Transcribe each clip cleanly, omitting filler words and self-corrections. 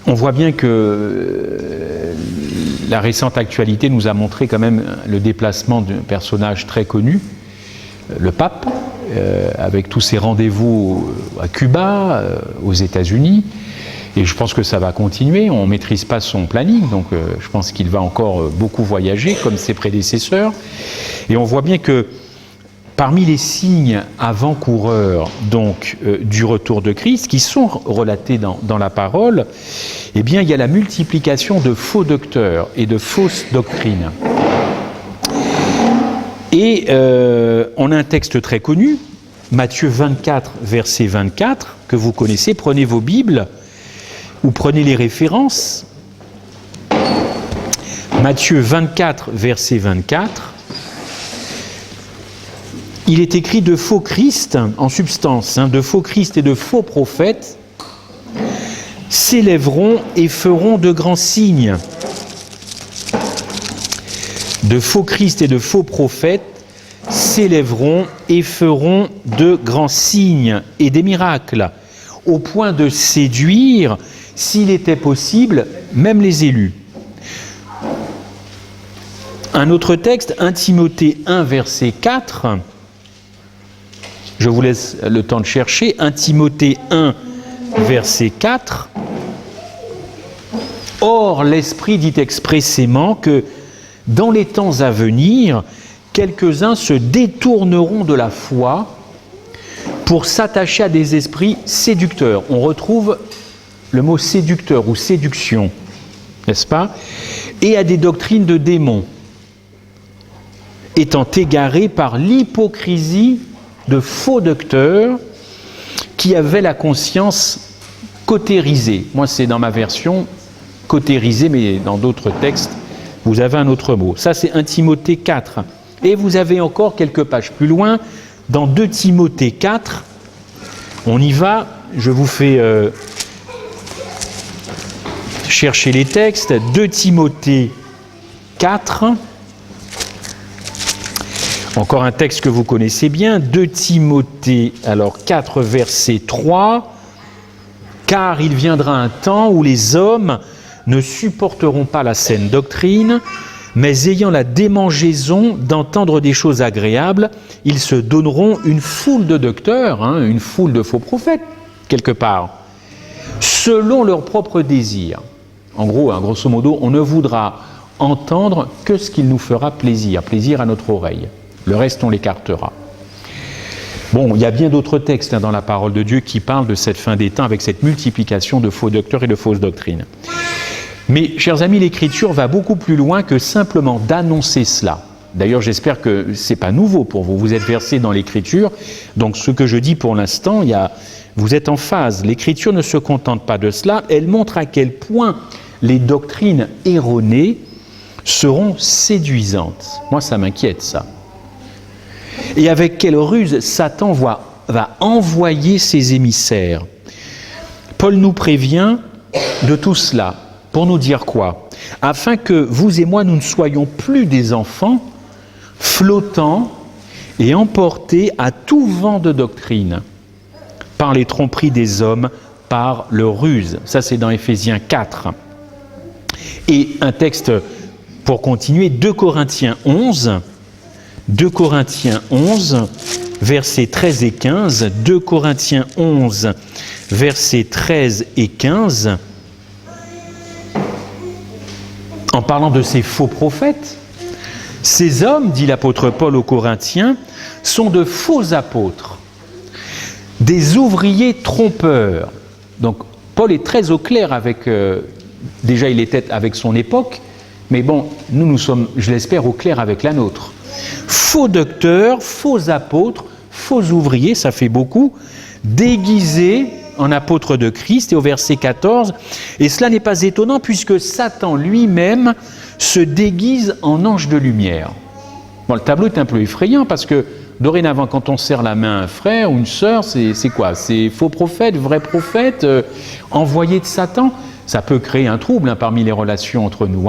on voit bien que la récente actualité nous a montré quand même le déplacement d'un personnage très connu, le pape, avec tous ses rendez-vous à Cuba, aux États-Unis. Et je pense que ça va continuer. On ne maîtrise pas son planning, donc je pense qu'il va encore beaucoup voyager, comme ses prédécesseurs. Et on voit bien que parmi les signes avant-coureurs donc du retour de Christ, qui sont relatés dans la parole, eh bien, il y a la multiplication de faux docteurs et de fausses doctrines. Et on a un texte très connu, Matthieu 24, verset 24, que vous connaissez. Prenez vos Bibles ou prenez les références. Matthieu 24, verset 24. Il est écrit de faux Christ, en substance, de faux Christ et de faux prophètes s'élèveront et feront de grands signes. De faux Christ et de faux prophètes s'élèveront et feront de grands signes et des miracles, au point de séduire, s'il était possible, même les élus. Un autre texte, 1 Timothée 1, verset 4, je vous laisse le temps de chercher, 1 Timothée 1, verset 4. Or, l'Esprit dit expressément que dans les temps à venir, quelques-uns se détourneront de la foi pour s'attacher à des esprits séducteurs. On retrouve le mot séducteur ou séduction, n'est-ce pas? Et à des doctrines de démons, étant égarés par l'hypocrisie de faux docteurs qui avaient la conscience cautérisée. Moi, c'est dans ma version cautérisée, mais dans d'autres textes, vous avez un autre mot. Ça, c'est 1 Timothée 4. Et vous avez encore quelques pages plus loin, dans 2 Timothée 4, on y va, je vous fais chercher les textes, 2 Timothée 4, encore un texte que vous connaissez bien, 2 Timothée, alors 4 verset 3, « Car il viendra un temps où les hommes ne supporteront pas la saine doctrine, mais ayant la démangeaison d'entendre des choses agréables, ils se donneront une foule de docteurs, une foule de faux prophètes, quelque part, selon leurs propres désirs. » En gros, grosso modo, on ne voudra entendre que ce qui nous fera plaisir, plaisir à notre oreille. Le reste, on l'écartera. Bon, il y a bien d'autres textes dans la parole de Dieu qui parlent de cette fin des temps avec cette multiplication de faux docteurs et de fausses doctrines. Mais, chers amis, l'Écriture va beaucoup plus loin que simplement d'annoncer cela. D'ailleurs, j'espère que ce n'est pas nouveau pour vous. Vous êtes versés dans l'Écriture, donc ce que je dis pour l'instant, vous êtes en phase. L'Écriture ne se contente pas de cela, elle montre à quel point les doctrines erronées seront séduisantes. Moi, ça m'inquiète, ça. Et avec quelle ruse Satan va envoyer ses émissaires. Paul nous prévient de tout cela. Pour nous dire quoi? Afin que vous et moi, nous ne soyons plus des enfants flottants et emportés à tout vent de doctrine par les tromperies des hommes, par leur ruse. Ça, c'est dans Éphésiens 4. Et un texte, pour continuer, 2 Corinthiens 11, versets 13 et 15, 2 Corinthiens 11, versets 13 et 15, en parlant de ces faux prophètes, ces hommes, dit l'apôtre Paul aux Corinthiens, sont de faux apôtres, des ouvriers trompeurs. Donc, Paul est très au clair avec, déjà il était avec son époque, mais bon, nous sommes, je l'espère, au clair avec la nôtre. Faux docteurs, faux apôtres, faux ouvriers, ça fait beaucoup, déguisés en apôtres de Christ, et au verset 14, et cela n'est pas étonnant puisque Satan lui-même se déguise en ange de lumière. Bon, le tableau est un peu effrayant parce que dorénavant, quand on serre la main à un frère ou une sœur, c'est quoi? C'est faux prophète, vrai prophète, envoyé de Satan. Ça peut créer un trouble parmi les relations entre nous.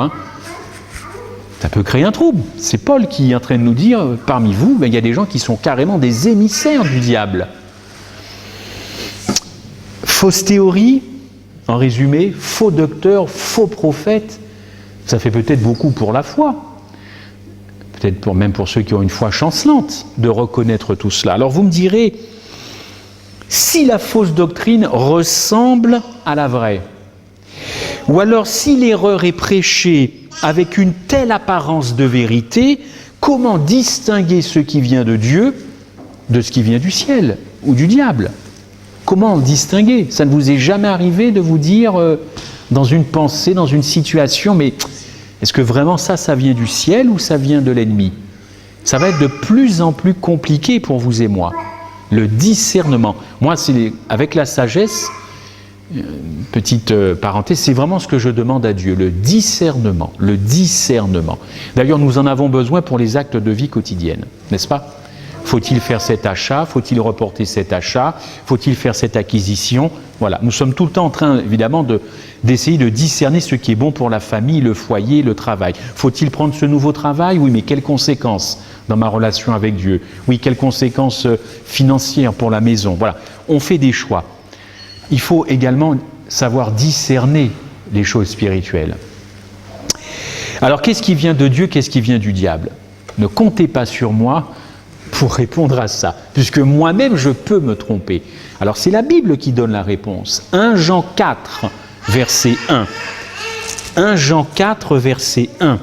Ça peut créer un trouble. C'est Paul qui est en train de nous dire, parmi vous, il y a des gens qui sont carrément des émissaires du diable. Fausse théorie, En résumé, faux docteur, faux prophète, ça fait peut-être beaucoup pour la foi. Peut-être même pour ceux qui ont une foi chancelante, de reconnaître tout cela. Alors vous me direz, si la fausse doctrine ressemble à la vraie, ou alors si l'erreur est prêchée avec une telle apparence de vérité, comment distinguer ce qui vient de Dieu de ce qui vient du ciel ou du diable? Comment distinguer? Ça ne vous est jamais arrivé de vous dire dans une pensée, dans une situation, mais est-ce que vraiment ça vient du ciel ou ça vient de l'ennemi? Ça va être de plus en plus compliqué pour vous et moi. Le discernement. Moi, avec la sagesse, petite parenthèse, c'est vraiment ce que je demande à Dieu, le discernement. Le discernement. D'ailleurs, nous en avons besoin pour les actes de vie quotidienne, n'est-ce pas? Faut-il faire cet achat? Faut-il reporter cet achat? Faut-il faire cette acquisition? Voilà, nous sommes tout le temps en train, évidemment, d'essayer de discerner ce qui est bon pour la famille, le foyer, le travail. Faut-il prendre ce nouveau travail? Oui, mais quelles conséquences dans ma relation avec Dieu? Oui, quelles conséquences financières pour la maison? Voilà, on fait des choix. Il faut également savoir discerner les choses spirituelles. Alors, qu'est-ce qui vient de Dieu? Qu'est-ce qui vient du diable? Ne comptez pas sur moi pour répondre à ça, puisque moi-même je peux me tromper. Alors c'est la Bible qui donne la réponse. 1 Jean 4, verset 1. 1 Jean 4, verset 1.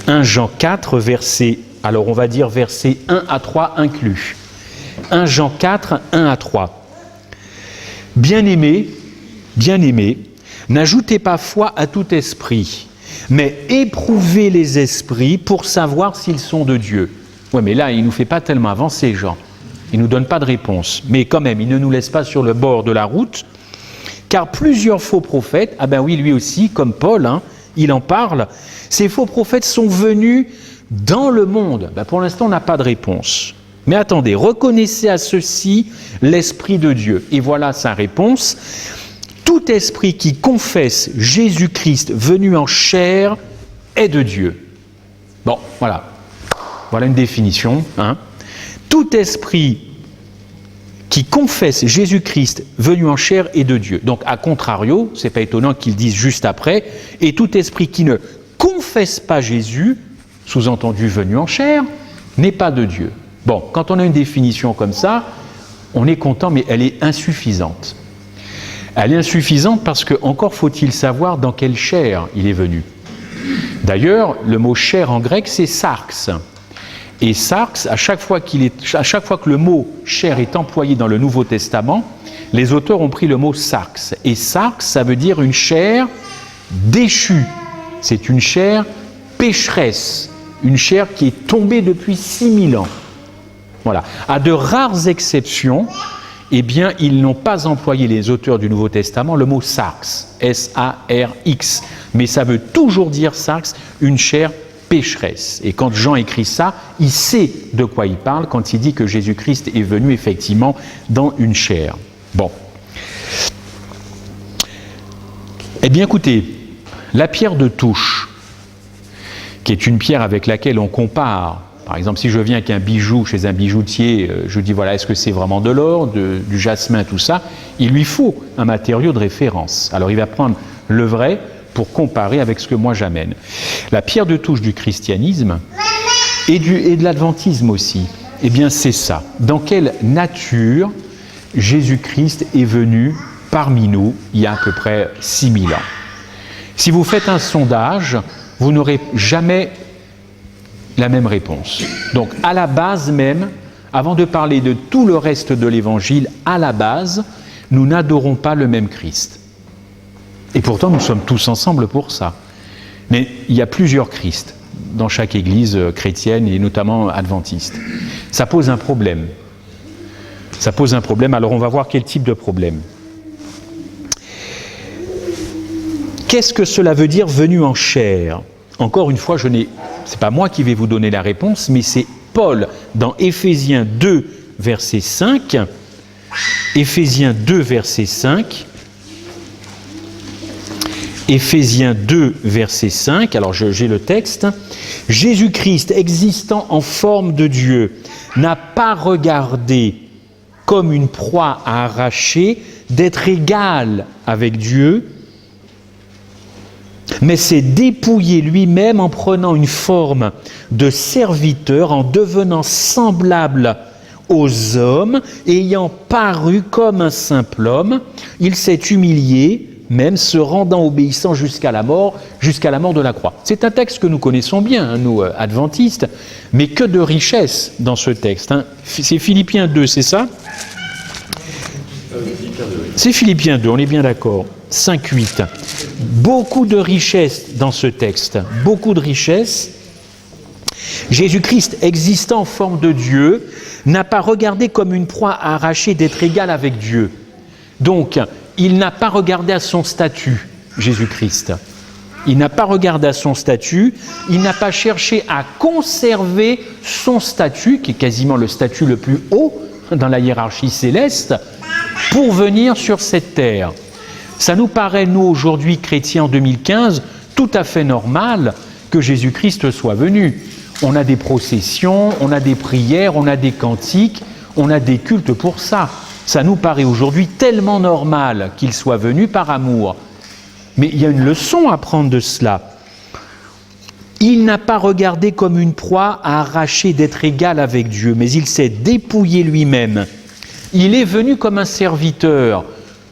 1 Jean 4, verset, alors on va dire verset 1 à 3 inclus. 1 Jean 4, 1 à 3. Bien-aimés, n'ajoutez pas foi à tout esprit, mais éprouvez les esprits pour savoir s'ils sont de Dieu. Oui, mais là, il ne nous fait pas tellement avancer, Jean. Il ne nous donne pas de réponse. Mais quand même, il ne nous laisse pas sur le bord de la route, car plusieurs faux prophètes, ah ben oui, lui aussi, comme Paul, il en parle, ces faux prophètes sont venus dans le monde. Ben pour l'instant, on n'a pas de réponse. Mais attendez, reconnaissez à ceci l'Esprit de Dieu. Et voilà sa réponse. Tout esprit qui confesse Jésus-Christ venu en chair est de Dieu. Bon, voilà. Voilà une définition. Tout esprit qui confesse Jésus-Christ venu en chair est de Dieu. Donc, à contrario, c'est pas étonnant qu'ils disent juste après, et tout esprit qui ne confesse pas Jésus, sous-entendu venu en chair, n'est pas de Dieu. Bon, quand on a une définition comme ça, on est content, mais elle est insuffisante. Elle est insuffisante parce que, encore faut-il savoir dans quelle chair il est venu. D'ailleurs, le mot chair en grec, c'est sarx. Et sarx, à chaque fois que le mot chair est employé dans le Nouveau Testament, les auteurs ont pris le mot sarx. Et sarx, ça veut dire une chair déchue. C'est une chair pécheresse, une chair qui est tombée depuis 6000 ans. Voilà. À de rares exceptions, eh bien, ils n'ont pas employé, les auteurs du Nouveau Testament, le mot sarx, S-A-R-X. Mais ça veut toujours dire sarx, une chair pécheresse. Et quand Jean écrit ça, il sait de quoi il parle quand il dit que Jésus-Christ est venu effectivement dans une chair. Bon. Eh bien, écoutez, la pierre de touche, qui est une pierre avec laquelle on compare. Par exemple, si je viens avec un bijou chez un bijoutier, je dis voilà, est-ce que c'est vraiment de l'or, du jasmin, tout ça? Il lui faut un matériau de référence. Alors il va prendre le vrai pour comparer avec ce que moi j'amène. La pierre de touche du christianisme et de l'adventisme aussi, eh bien c'est ça. Dans quelle nature Jésus-Christ est venu parmi nous il y a à peu près 6000 ans? Si vous faites un sondage, vous n'aurez jamais la même réponse. Donc, à la base même, avant de parler de tout le reste de l'Évangile, à la base, nous n'adorons pas le même Christ. Et pourtant, nous sommes tous ensemble pour ça. Mais il y a plusieurs Christ dans chaque église chrétienne et notamment adventiste. Ça pose un problème. Ça pose un problème. Alors, on va voir quel type de problème. Qu'est-ce que cela veut dire venu en chair? Encore une fois, c'est pas moi qui vais vous donner la réponse, mais c'est Paul dans Éphésiens 2, verset 5. Éphésiens 2, verset 5. Éphésiens 2, verset 5. Alors j'ai le texte. Jésus-Christ, existant en forme de Dieu, n'a pas regardé comme une proie à arracher d'être égal avec Dieu, mais s'est dépouillé lui-même en prenant une forme de serviteur, en devenant semblable aux hommes, ayant paru comme un simple homme, il s'est humilié, même se rendant obéissant jusqu'à la mort de la croix. C'est un texte que nous connaissons bien, hein, nous, adventistes, mais que de richesse dans ce texte. Hein. C'est Philippiens 2, c'est ça ? C'est Philippiens 2, on est bien d'accord. 5-8. Beaucoup de richesse dans ce texte, beaucoup de richesse. Jésus-Christ, existant en forme de Dieu, n'a pas regardé comme une proie à arracher d'être égal avec Dieu. Donc, il n'a pas regardé à son statut, Jésus-Christ. Il n'a pas regardé à son statut, il n'a pas cherché à conserver son statut, qui est quasiment le statut le plus haut dans la hiérarchie céleste, pour venir sur cette terre. Ça nous paraît, nous, aujourd'hui, chrétiens en 2015, tout à fait normal que Jésus-Christ soit venu. On a des processions, on a des prières, on a des cantiques, on a des cultes pour ça. Ça nous paraît aujourd'hui tellement normal qu'il soit venu par amour. Mais il y a une leçon à prendre de cela. Il n'a pas regardé comme une proie à arracher d'être égal avec Dieu, mais il s'est dépouillé lui-même. Il est venu comme un serviteur.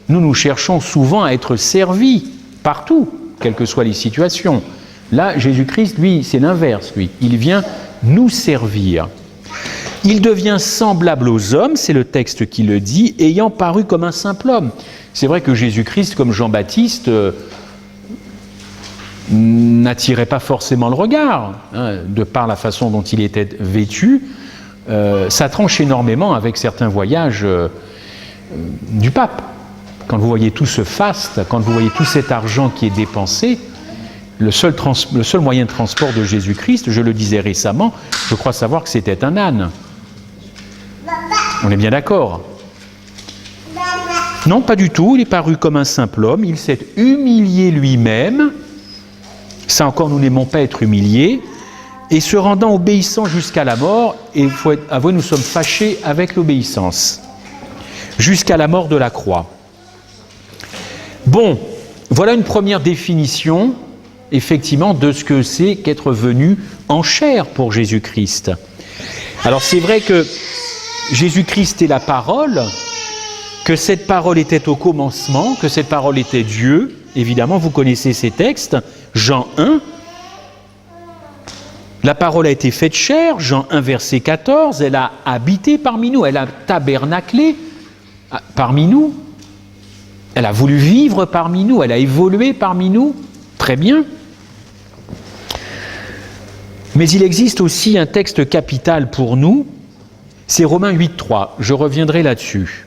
Nous cherchons souvent à être servis, partout, quelles que soient les situations. Là, Jésus-Christ, lui, c'est l'inverse, lui. Il vient nous servir. Il devient semblable aux hommes, c'est le texte qui le dit, ayant paru comme un simple homme. C'est vrai que Jésus-Christ, comme Jean-Baptiste, n'attirait pas forcément le regard, hein, de par la façon dont il était vêtu. Ça tranche énormément avec certains voyages du pape. Quand vous voyez tout ce faste, quand vous voyez tout cet argent qui est dépensé, le seul moyen de transport de Jésus-Christ, je le disais récemment, je crois savoir que c'était un âne. On est bien d'accord? Non, pas du tout, il est paru comme un simple homme, il s'est humilié lui-même, ça encore nous n'aimons pas être humiliés, et se rendant obéissant jusqu'à la mort, et il faut avouer, nous sommes fâchés avec l'obéissance, jusqu'à la mort de la croix. Bon, voilà une première définition, effectivement, de ce que c'est qu'être venu en chair pour Jésus-Christ. Alors c'est vrai que Jésus-Christ est la parole, que cette parole était au commencement, que cette parole était Dieu. Évidemment, vous connaissez ces textes. Jean 1, la parole a été faite chair, Jean 1, verset 14, elle a habité parmi nous, elle a tabernaclé parmi nous, elle a voulu vivre parmi nous, elle a évolué parmi nous, très bien. Mais il existe aussi un texte capital pour nous, c'est Romains 8, 3, je reviendrai là-dessus.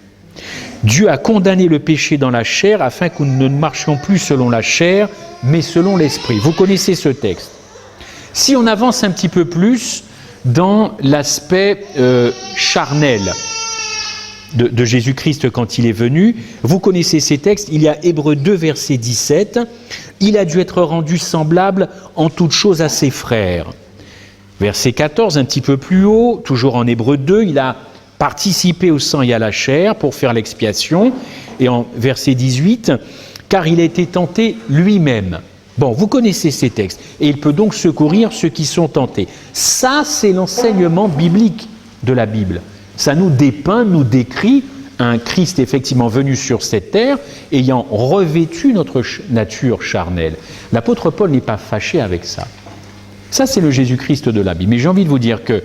Dieu a condamné le péché dans la chair afin que nous ne marchions plus selon la chair, mais selon l'esprit. Vous connaissez ce texte. Si on avance un petit peu plus dans l'aspect charnel de Jésus-Christ quand il est venu, vous connaissez ces textes, il y a Hébreux 2, verset 17, « Il a dû être rendu semblable en toutes choses à ses frères ». Verset 14, un petit peu plus haut, toujours en Hébreux 2, il a participé au sang et à la chair pour faire l'expiation. Et en verset 18, « Car il a été tenté lui-même ». Bon, vous connaissez ces textes. Et il peut donc secourir ceux qui sont tentés. Ça, c'est l'enseignement biblique de la Bible. Ça nous dépeint, nous décrit un Christ effectivement venu sur cette terre, ayant revêtu notre nature charnelle. L'apôtre Paul n'est pas fâché avec ça. Ça, c'est le Jésus-Christ de la Bible. Mais j'ai envie de vous dire que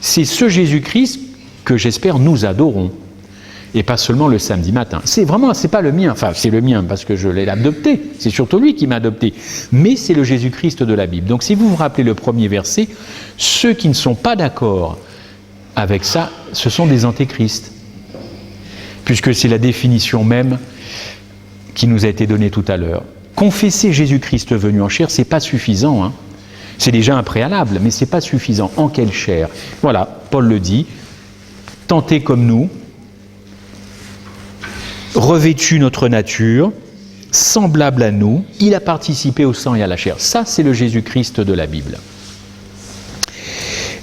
c'est ce Jésus-Christ que j'espère nous adorons. Et pas seulement le samedi matin. C'est pas le mien, enfin c'est le mien parce que je l'ai adopté, c'est surtout lui qui m'a adopté. Mais c'est le Jésus-Christ de la Bible. Donc si vous vous rappelez le premier verset, ceux qui ne sont pas d'accord avec ça, ce sont des antéchrists. Puisque c'est la définition même qui nous a été donnée tout à l'heure. Confesser Jésus-Christ venu en chair, c'est pas suffisant, hein. C'est déjà un préalable, mais c'est pas suffisant. En quelle chair? Voilà, Paul le dit, tenté comme nous, revêtu notre nature, semblable à nous, il a participé au sang et à la chair. Ça, c'est le Jésus-Christ de la Bible.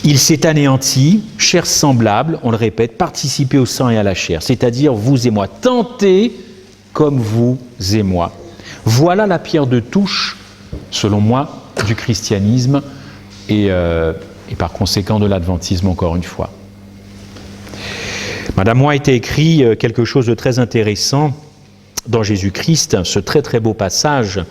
Il s'est anéanti, chair semblable, on le répète, participé au sang et à la chair, c'est-à-dire vous et moi, tenté comme vous et moi. Voilà la pierre de touche, selon moi, du christianisme et par conséquent de l'adventisme, encore une fois. Madame White a écrit quelque chose de très intéressant dans Jésus-Christ, ce très très beau passage.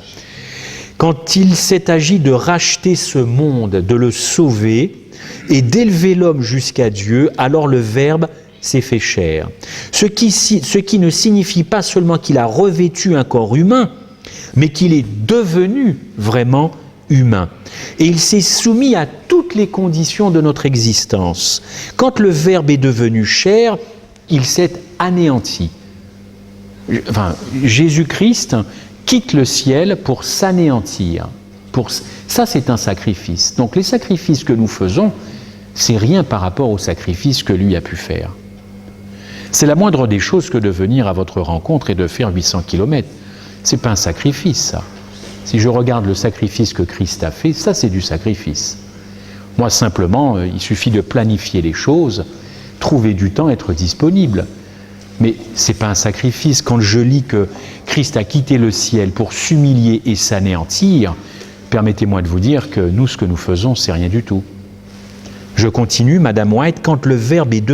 Quand il s'est agi de racheter ce monde, de le sauver et d'élever l'homme jusqu'à Dieu, alors le Verbe s'est fait chair. Ce qui ne signifie pas seulement qu'il a revêtu un corps humain, mais qu'il est devenu vraiment humain. Et il s'est soumis à toutes les conditions de notre existence. Quand le Verbe est devenu chair, il s'est anéanti. Jésus-Christ quitte le ciel pour s'anéantir. Ça, c'est un sacrifice. Donc les sacrifices que nous faisons, c'est rien par rapport au sacrifice que lui a pu faire. C'est la moindre des choses que de venir à votre rencontre et de faire 800 km. Ce n'est pas un sacrifice, ça. Si je regarde le sacrifice que Christ a fait, ça c'est du sacrifice. Moi simplement, il suffit de planifier les choses, trouver du temps, être disponible. Mais ce n'est pas un sacrifice. Quand je lis que Christ a quitté le ciel pour s'humilier et s'anéantir, permettez-moi de vous dire que nous, ce que nous faisons, c'est rien du tout. Je continue, Madame White, quand le Verbe est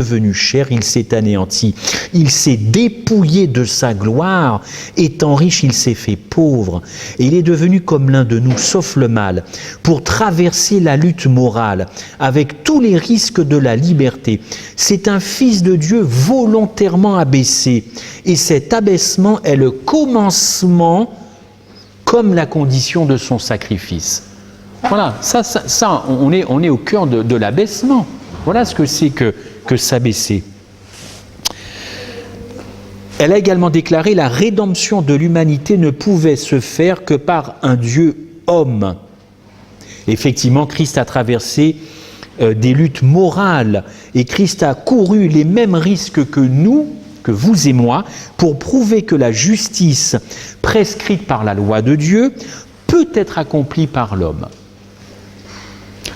devenu chair, il s'est anéanti. Il s'est dépouillé de sa gloire. Étant riche, il s'est fait pauvre. Et il est devenu comme l'un de nous, sauf le mal, pour traverser la lutte morale, avec tous les risques de la liberté. C'est un Fils de Dieu volontairement abaissé. Et cet abaissement est le commencement comme la condition de son sacrifice. Voilà, ça on est au cœur de l'abaissement. Voilà ce que c'est que s'abaisser. Elle a également déclaré: la rédemption de l'humanité ne pouvait se faire que par un Dieu homme. Effectivement, Christ a traversé des luttes morales et Christ a couru les mêmes risques que nous, que vous et moi, pour prouver que la justice prescrite par la loi de Dieu peut être accomplie par l'homme.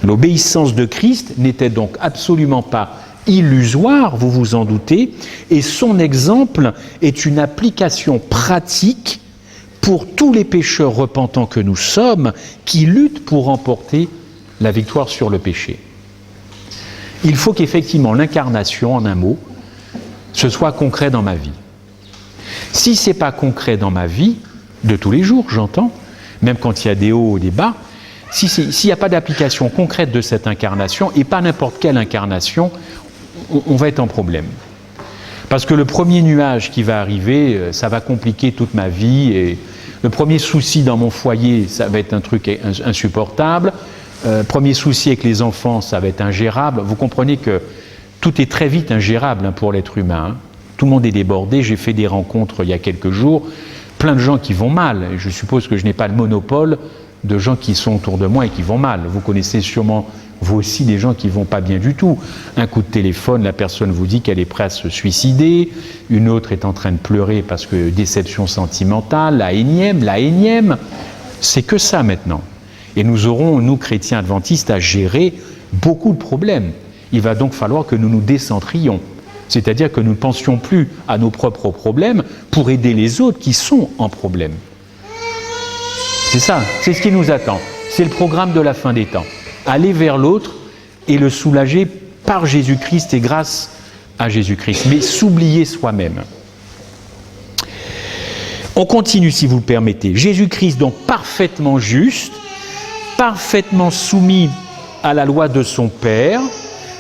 L'obéissance de Christ n'était donc absolument pas illusoire, vous vous en doutez, et son exemple est une application pratique pour tous les pécheurs repentants que nous sommes, qui luttent pour remporter la victoire sur le péché. Il faut qu'effectivement l'incarnation, en un mot, ce soit concret dans ma vie. Si ce n'est pas concret dans ma vie, de tous les jours, j'entends, même quand il y a des hauts et des bas, s'il n'y a pas d'application concrète de cette incarnation, et pas n'importe quelle incarnation, on va être en problème. Parce que le premier nuage qui va arriver, ça va compliquer toute ma vie, et le premier souci dans mon foyer, ça va être un truc insupportable. Premier souci avec les enfants, ça va être ingérable. Vous comprenez que tout est très vite ingérable pour l'être humain. Tout le monde est débordé. J'ai fait des rencontres il y a quelques jours, plein de gens qui vont mal. Je suppose que je n'ai pas le monopole de gens qui sont autour de moi et qui vont mal. Vous connaissez sûrement, vous aussi, des gens qui ne vont pas bien du tout. Un coup de téléphone, la personne vous dit qu'elle est prête à se suicider, une autre est en train de pleurer parce que déception sentimentale, la énième, c'est que ça maintenant. Et nous aurons, nous chrétiens adventistes, à gérer beaucoup de problèmes. Il va donc falloir que nous nous décentrions, c'est-à-dire que nous ne pensions plus à nos propres problèmes pour aider les autres qui sont en problème. C'est ça, c'est ce qui nous attend. C'est le programme de la fin des temps. Aller vers l'autre et le soulager par Jésus-Christ et grâce à Jésus-Christ, mais s'oublier soi-même. On continue, si vous le permettez. Jésus-Christ, donc parfaitement juste, parfaitement soumis à la loi de son Père,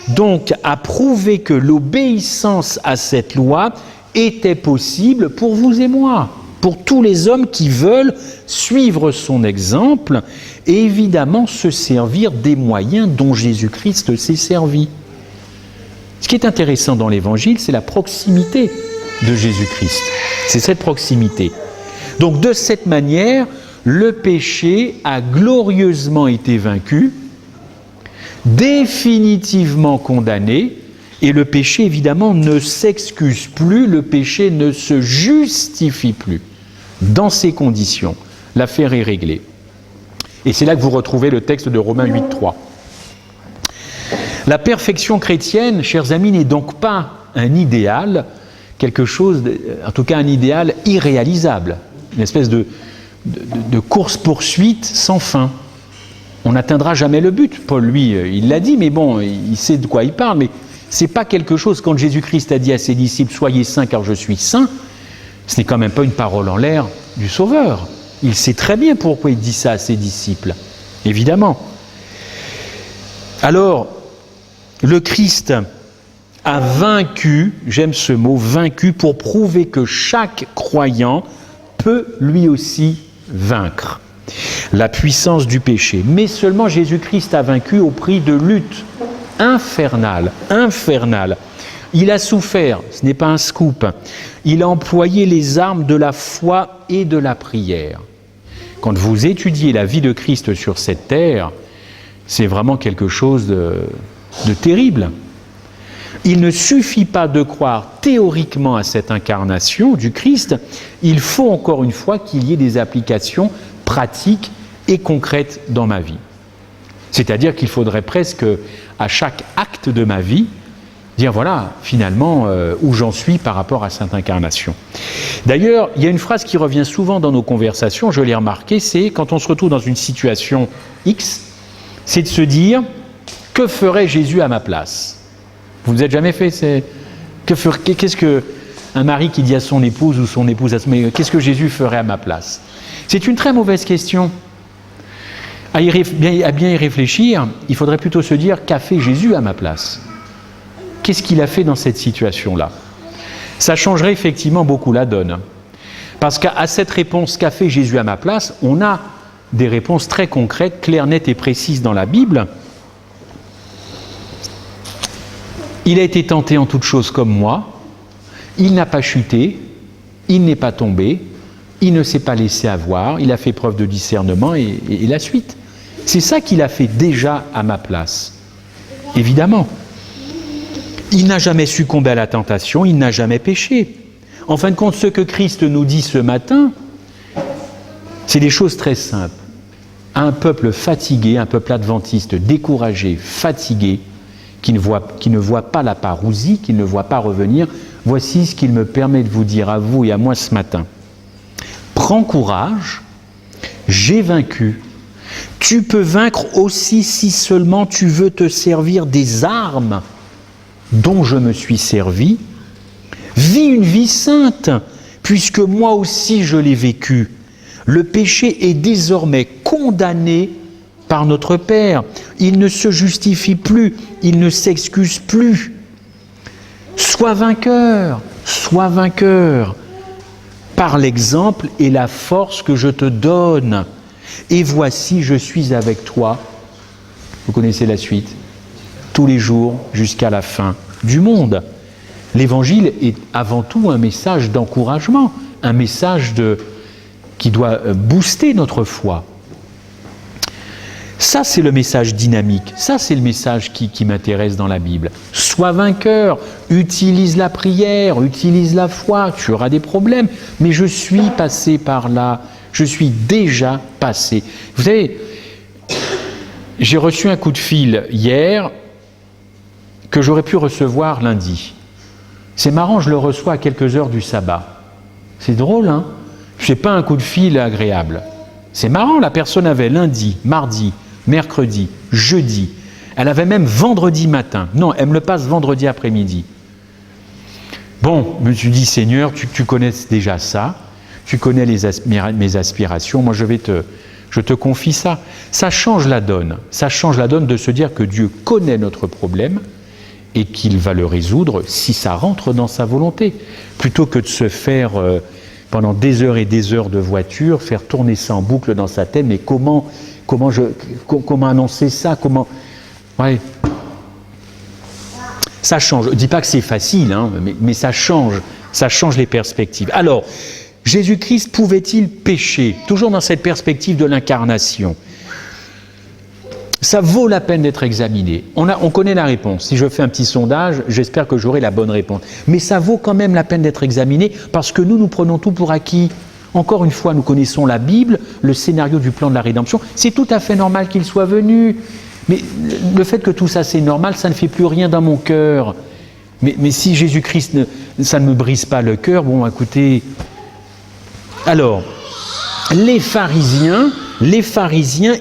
donc a prouvé que l'obéissance à cette loi était possible pour vous et moi, pour tous les hommes qui veulent suivre son exemple et évidemment se servir des moyens dont Jésus-Christ s'est servi. Ce qui est intéressant dans l'Évangile, c'est la proximité de Jésus-Christ. C'est cette proximité. Donc de cette manière, le péché a glorieusement été vaincu, définitivement condamné, et le péché évidemment ne s'excuse plus, le péché ne se justifie plus. Dans ces conditions, l'affaire est réglée. Et c'est là que vous retrouvez le texte de Romains 8.3. La perfection chrétienne, chers amis, n'est donc pas un idéal, quelque chose, en tout cas un idéal irréalisable, une espèce de course-poursuite sans fin. On n'atteindra jamais le but. Paul, lui, il l'a dit, mais bon, il sait de quoi il parle, mais c'est pas quelque chose, quand Jésus-Christ a dit à ses disciples « Soyez saints car je suis saint », ce n'est quand même pas une parole en l'air du Sauveur. Il sait très bien pourquoi il dit ça à ses disciples, évidemment. Alors, le Christ a vaincu, j'aime ce mot, vaincu, pour prouver que chaque croyant peut lui aussi vaincre la puissance du péché. Mais seulement Jésus-Christ a vaincu au prix de luttes infernales. Il a souffert, ce n'est pas un scoop. Il a employé les armes de la foi et de la prière. Quand vous étudiez la vie de Christ sur cette terre, c'est vraiment quelque chose de terrible. Il ne suffit pas de croire théoriquement à cette incarnation du Christ, il faut encore une fois qu'il y ait des applications pratiques et concrètes dans ma vie. C'est-à-dire qu'il faudrait presque, à chaque acte de ma vie, dire voilà, finalement, où j'en suis par rapport à cette incarnation. D'ailleurs, il y a une phrase qui revient souvent dans nos conversations, je l'ai remarqué, c'est quand on se retrouve dans une situation X, c'est de se dire « Que ferait Jésus à ma place ?» Vous ne vous êtes jamais fait qu'est-ce qu'un mari qui dit à son épouse ou son épouse mais qu'est-ce que Jésus ferait à ma place? C'est une très mauvaise question. À bien y réfléchir, il faudrait plutôt se dire qu'a fait Jésus à ma place? Qu'est-ce qu'il a fait dans cette situation-là? Ça changerait effectivement beaucoup la donne. Parce qu'à cette réponse qu'a fait Jésus à ma place, on a des réponses très concrètes, claires, nettes et précises dans la Bible. Il a été tenté en toutes choses comme moi, il n'a pas chuté, il n'est pas tombé, il ne s'est pas laissé avoir, il a fait preuve de discernement et la suite. C'est ça qu'il a fait déjà à ma place, évidemment. Il n'a jamais succombé à la tentation, il n'a jamais péché. En fin de compte, ce que Christ nous dit ce matin, c'est des choses très simples. Un peuple fatigué, un peuple adventiste, découragé, fatigué, qui ne voit pas la parousie, qui ne voit pas revenir, voici ce qu'il me permet de vous dire à vous et à moi ce matin. Prends courage, j'ai vaincu. Tu peux vaincre aussi si seulement tu veux te servir des armes dont je me suis servi. Vis une vie sainte, puisque moi aussi je l'ai vécu. Le péché est désormais condamné par notre Père. Il ne se justifie plus, il ne s'excuse plus. Sois vainqueur par l'exemple et la force que je te donne. Et voici, je suis avec toi. Vous connaissez la suite. Tous les jours jusqu'à la fin du monde. L'Évangile est avant tout un message d'encouragement, un message qui doit booster notre foi. Ça, c'est le message dynamique. Ça, c'est le message qui m'intéresse dans la Bible. Sois vainqueur, utilise la prière, utilise la foi, tu auras des problèmes. Mais je suis passé par là, je suis déjà passé. Vous savez, j'ai reçu un coup de fil hier que j'aurais pu recevoir lundi. C'est marrant, je le reçois à quelques heures du sabbat. C'est drôle, hein? C'est pas un coup de fil agréable. C'est marrant, la personne avait lundi, mardi, mercredi, jeudi. Elle avait même vendredi matin. Non, elle me le passe vendredi après-midi. Bon, je me suis dit, Seigneur, tu connais déjà ça. Tu connais mes aspirations. Moi, je te confie ça. Ça change la donne. Ça change la donne de se dire que Dieu connaît notre problème et qu'il va le résoudre si ça rentre dans sa volonté. Plutôt que de se faire, pendant des heures et des heures de voiture, faire tourner ça en boucle dans sa tête, mais comment annoncer ça, Ouais. Ça change. Je ne dis pas que c'est facile, hein, mais ça change les perspectives. Alors, Jésus-Christ pouvait-il pécher? Toujours dans cette perspective de l'incarnation. Ça vaut la peine d'être examiné. On connaît la réponse. Si je fais un petit sondage, j'espère que j'aurai la bonne réponse. Mais ça vaut quand même la peine d'être examiné parce que nous prenons tout pour acquis. Encore une fois, nous connaissons la Bible, le scénario du plan de la rédemption. C'est tout à fait normal qu'il soit venu. Mais le fait que tout ça c'est normal, ça ne fait plus rien dans mon cœur. Mais si Jésus-Christ, ça ne me brise pas le cœur, bon, écoutez... Alors, les pharisiens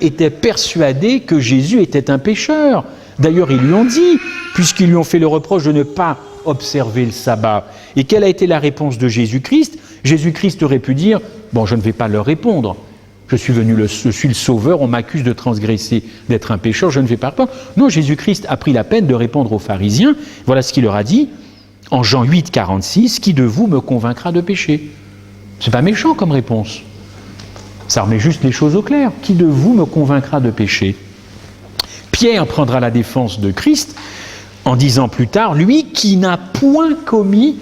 étaient persuadés que Jésus était un pécheur. D'ailleurs, ils lui ont dit, puisqu'ils lui ont fait le reproche de ne pas observer le sabbat. Et quelle a été la réponse de Jésus-Christ? Jésus-Christ aurait pu dire, bon, je ne vais pas leur répondre. Je suis le sauveur, on m'accuse de transgresser, d'être un pécheur, je ne vais pas répondre. Non, Jésus-Christ a pris la peine de répondre aux pharisiens. Voilà ce qu'il leur a dit en Jean 8, 46, « Qui de vous me convaincra de péché ?» C'est pas méchant comme réponse. Ça remet juste les choses au clair. « Qui de vous me convaincra de péché ?» Pierre prendra la défense de Christ en disant plus tard, lui qui n'a point commis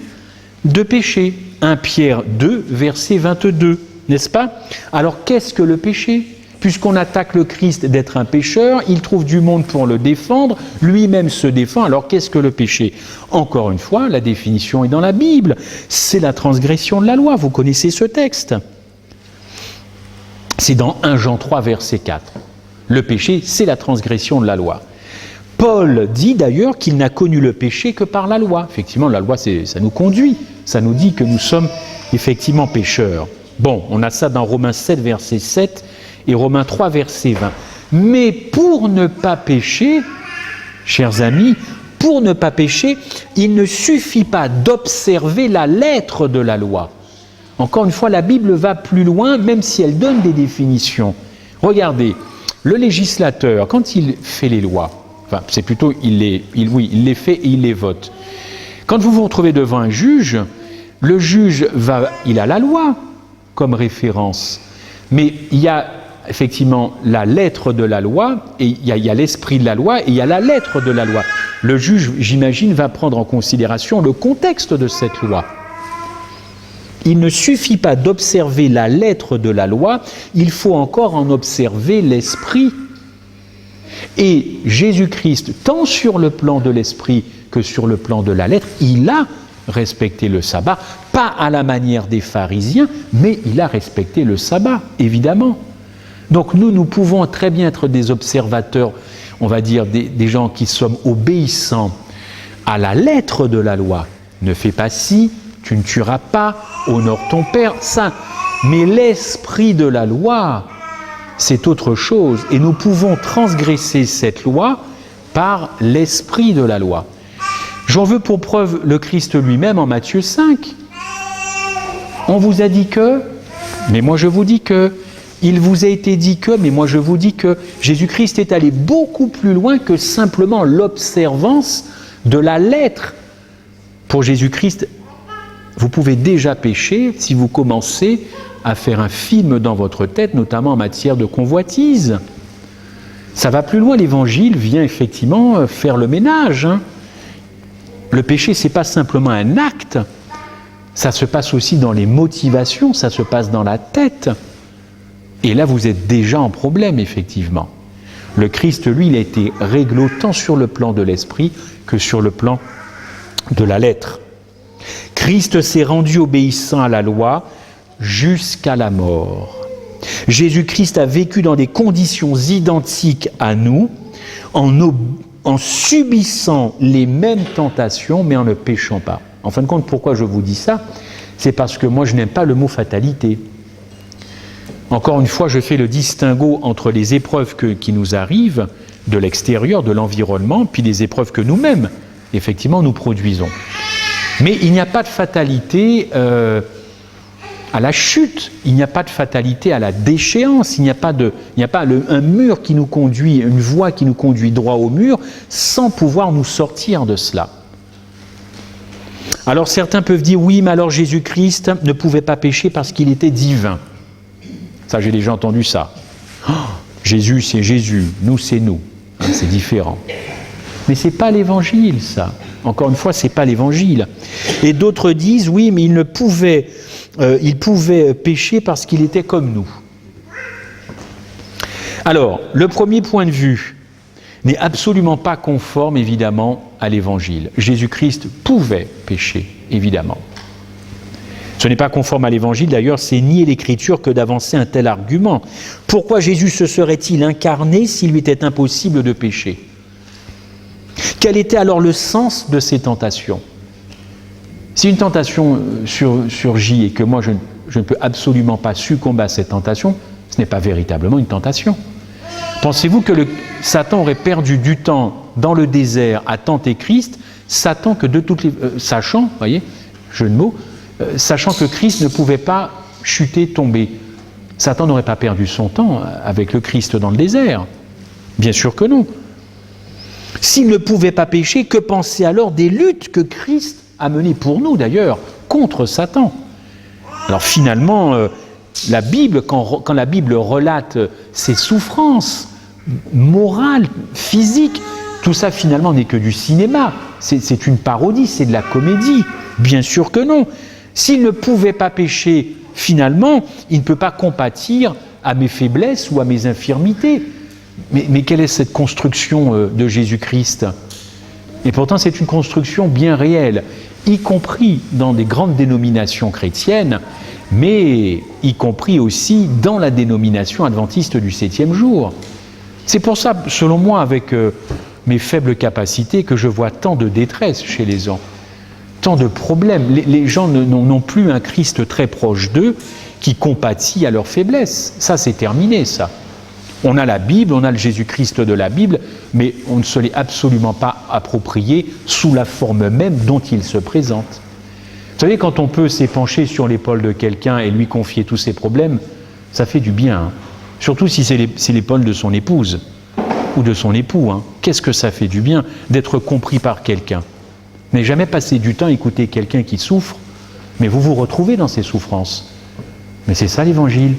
de péché. 1 Pierre 2, verset 22, n'est-ce pas? Alors qu'est-ce que le péché? Puisqu'on attaque le Christ d'être un pécheur, il trouve du monde pour le défendre, lui-même se défend, alors qu'est-ce que le péché? Encore une fois, la définition est dans la Bible, c'est la transgression de la loi, vous connaissez ce texte. C'est dans 1 Jean 3, verset 4. Le péché, c'est la transgression de la loi. Paul dit d'ailleurs qu'il n'a connu le péché que par la loi. Effectivement, la loi, ça nous conduit, ça nous dit que nous sommes effectivement pécheurs. Bon, on a ça dans Romains 7, verset 7 et Romains 3, verset 20. Mais pour ne pas pécher, chers amis, pour ne pas pécher, il ne suffit pas d'observer la lettre de la loi. Encore une fois, la Bible va plus loin, même si elle donne des définitions. Regardez, le législateur, quand il fait les lois, enfin, c'est plutôt, il les fait et il les vote. Quand vous vous retrouvez devant un juge, le juge il a la loi comme référence, mais il y a effectivement la lettre de la loi, et il y a l'esprit de la loi, et il y a la lettre de la loi. Le juge, j'imagine, va prendre en considération le contexte de cette loi. Il ne suffit pas d'observer la lettre de la loi, il faut encore en observer l'esprit. Et Jésus-Christ, tant sur le plan de l'esprit que sur le plan de la lettre, il a respecté le sabbat, pas à la manière des pharisiens, mais il a respecté le sabbat, évidemment. Donc nous pouvons très bien être des observateurs, on va dire des gens qui sommes obéissants à la lettre de la loi. Ne fais pas ci, tu ne tueras pas, honore ton père, ça. Mais l'esprit de la loi, c'est autre chose. Et nous pouvons transgresser cette loi par l'esprit de la loi. J'en veux pour preuve le Christ lui-même en Matthieu 5. On vous a dit que, mais moi je vous dis que. Il vous a été dit que, mais moi je vous dis que. Jésus-Christ est allé beaucoup plus loin que simplement l'observance de la lettre. Pour Jésus-Christ, vous pouvez déjà pécher si vous commencez à faire un film dans votre tête, notamment en matière de convoitise. Ça va plus loin, l'Évangile vient effectivement faire le ménage. Le péché, ce n'est pas simplement un acte, ça se passe aussi dans les motivations, ça se passe dans la tête. Et là, vous êtes déjà en problème, effectivement. Le Christ, lui, il a été réglo tant sur le plan de l'esprit que sur le plan de la lettre. Christ s'est rendu obéissant à la loi jusqu'à la mort. Jésus-Christ a vécu dans des conditions identiques à nous, en subissant les mêmes tentations, mais en ne péchant pas. En fin de compte, pourquoi je vous dis ça? C'est parce que moi, je n'aime pas le mot fatalité. Encore une fois, je fais le distinguo entre les épreuves qui nous arrivent de l'extérieur, de l'environnement, puis les épreuves que nous-mêmes, effectivement, nous produisons. Mais il n'y a pas de fatalité à la chute, il n'y a pas de fatalité à la déchéance, il n'y a pas un mur qui nous conduit, une voie qui nous conduit droit au mur, sans pouvoir nous sortir de cela. Alors certains peuvent dire, oui, mais alors Jésus-Christ ne pouvait pas pécher parce qu'il était divin. Ça, j'ai déjà entendu ça. Oh, Jésus, c'est Jésus, nous, c'est nous. C'est différent. Mais ce n'est pas l'Évangile, ça. Encore une fois, ce n'est pas l'Évangile. Et d'autres disent, oui, mais il pouvait pécher parce qu'il était comme nous. Alors, le premier point de vue n'est absolument pas conforme, évidemment, à l'Évangile. Jésus-Christ pouvait pécher, évidemment. Ce n'est pas conforme à l'Évangile, d'ailleurs, c'est nier l'Écriture que d'avancer un tel argument. Pourquoi Jésus se serait-il incarné s'il lui était impossible de pécher? Quel était alors le sens de ces tentations? Si une tentation surgit et que moi je ne peux absolument pas succomber à cette tentation, ce n'est pas véritablement une tentation. Pensez-vous que Satan aurait perdu du temps dans le désert à tenter Christ, sachant que voyez, jeu de mots, sachant que Christ ne pouvait pas chuter, tomber? Satan n'aurait pas perdu son temps avec le Christ dans le désert. Bien sûr que non. S'il ne pouvait pas pécher, que penser alors des luttes que Christ a menées pour nous d'ailleurs contre Satan? Alors finalement, la Bible, quand la Bible relate ses souffrances morales, physiques, tout ça finalement n'est que du cinéma. C'est une parodie, c'est de la comédie. Bien sûr que non. S'il ne pouvait pas pécher, finalement, il ne peut pas compatir à mes faiblesses ou à mes infirmités. Mais quelle est cette construction de Jésus-Christ? Et pourtant, c'est une construction bien réelle, y compris dans des grandes dénominations chrétiennes, mais y compris aussi dans la dénomination adventiste du 7e jour. C'est pour ça, selon moi, avec mes faibles capacités, que je vois tant de détresse chez les gens, tant de problèmes. Les gens n'ont plus un Christ très proche d'eux qui compatit à leurs faiblesses. Ça, c'est terminé, ça. On a la Bible, on a le Jésus-Christ de la Bible, mais on ne se l'est absolument pas approprié sous la forme même dont il se présente. Vous savez, quand on peut s'épancher sur l'épaule de quelqu'un et lui confier tous ses problèmes, ça fait du bien, hein. Surtout si c'est l'épaule de son épouse ou de son époux. Hein. Qu'est-ce que ça fait du bien d'être compris par quelqu'un? N'ayez jamais passé du temps à écouter quelqu'un qui souffre, mais vous vous retrouvez dans ses souffrances. Mais c'est ça l'Évangile.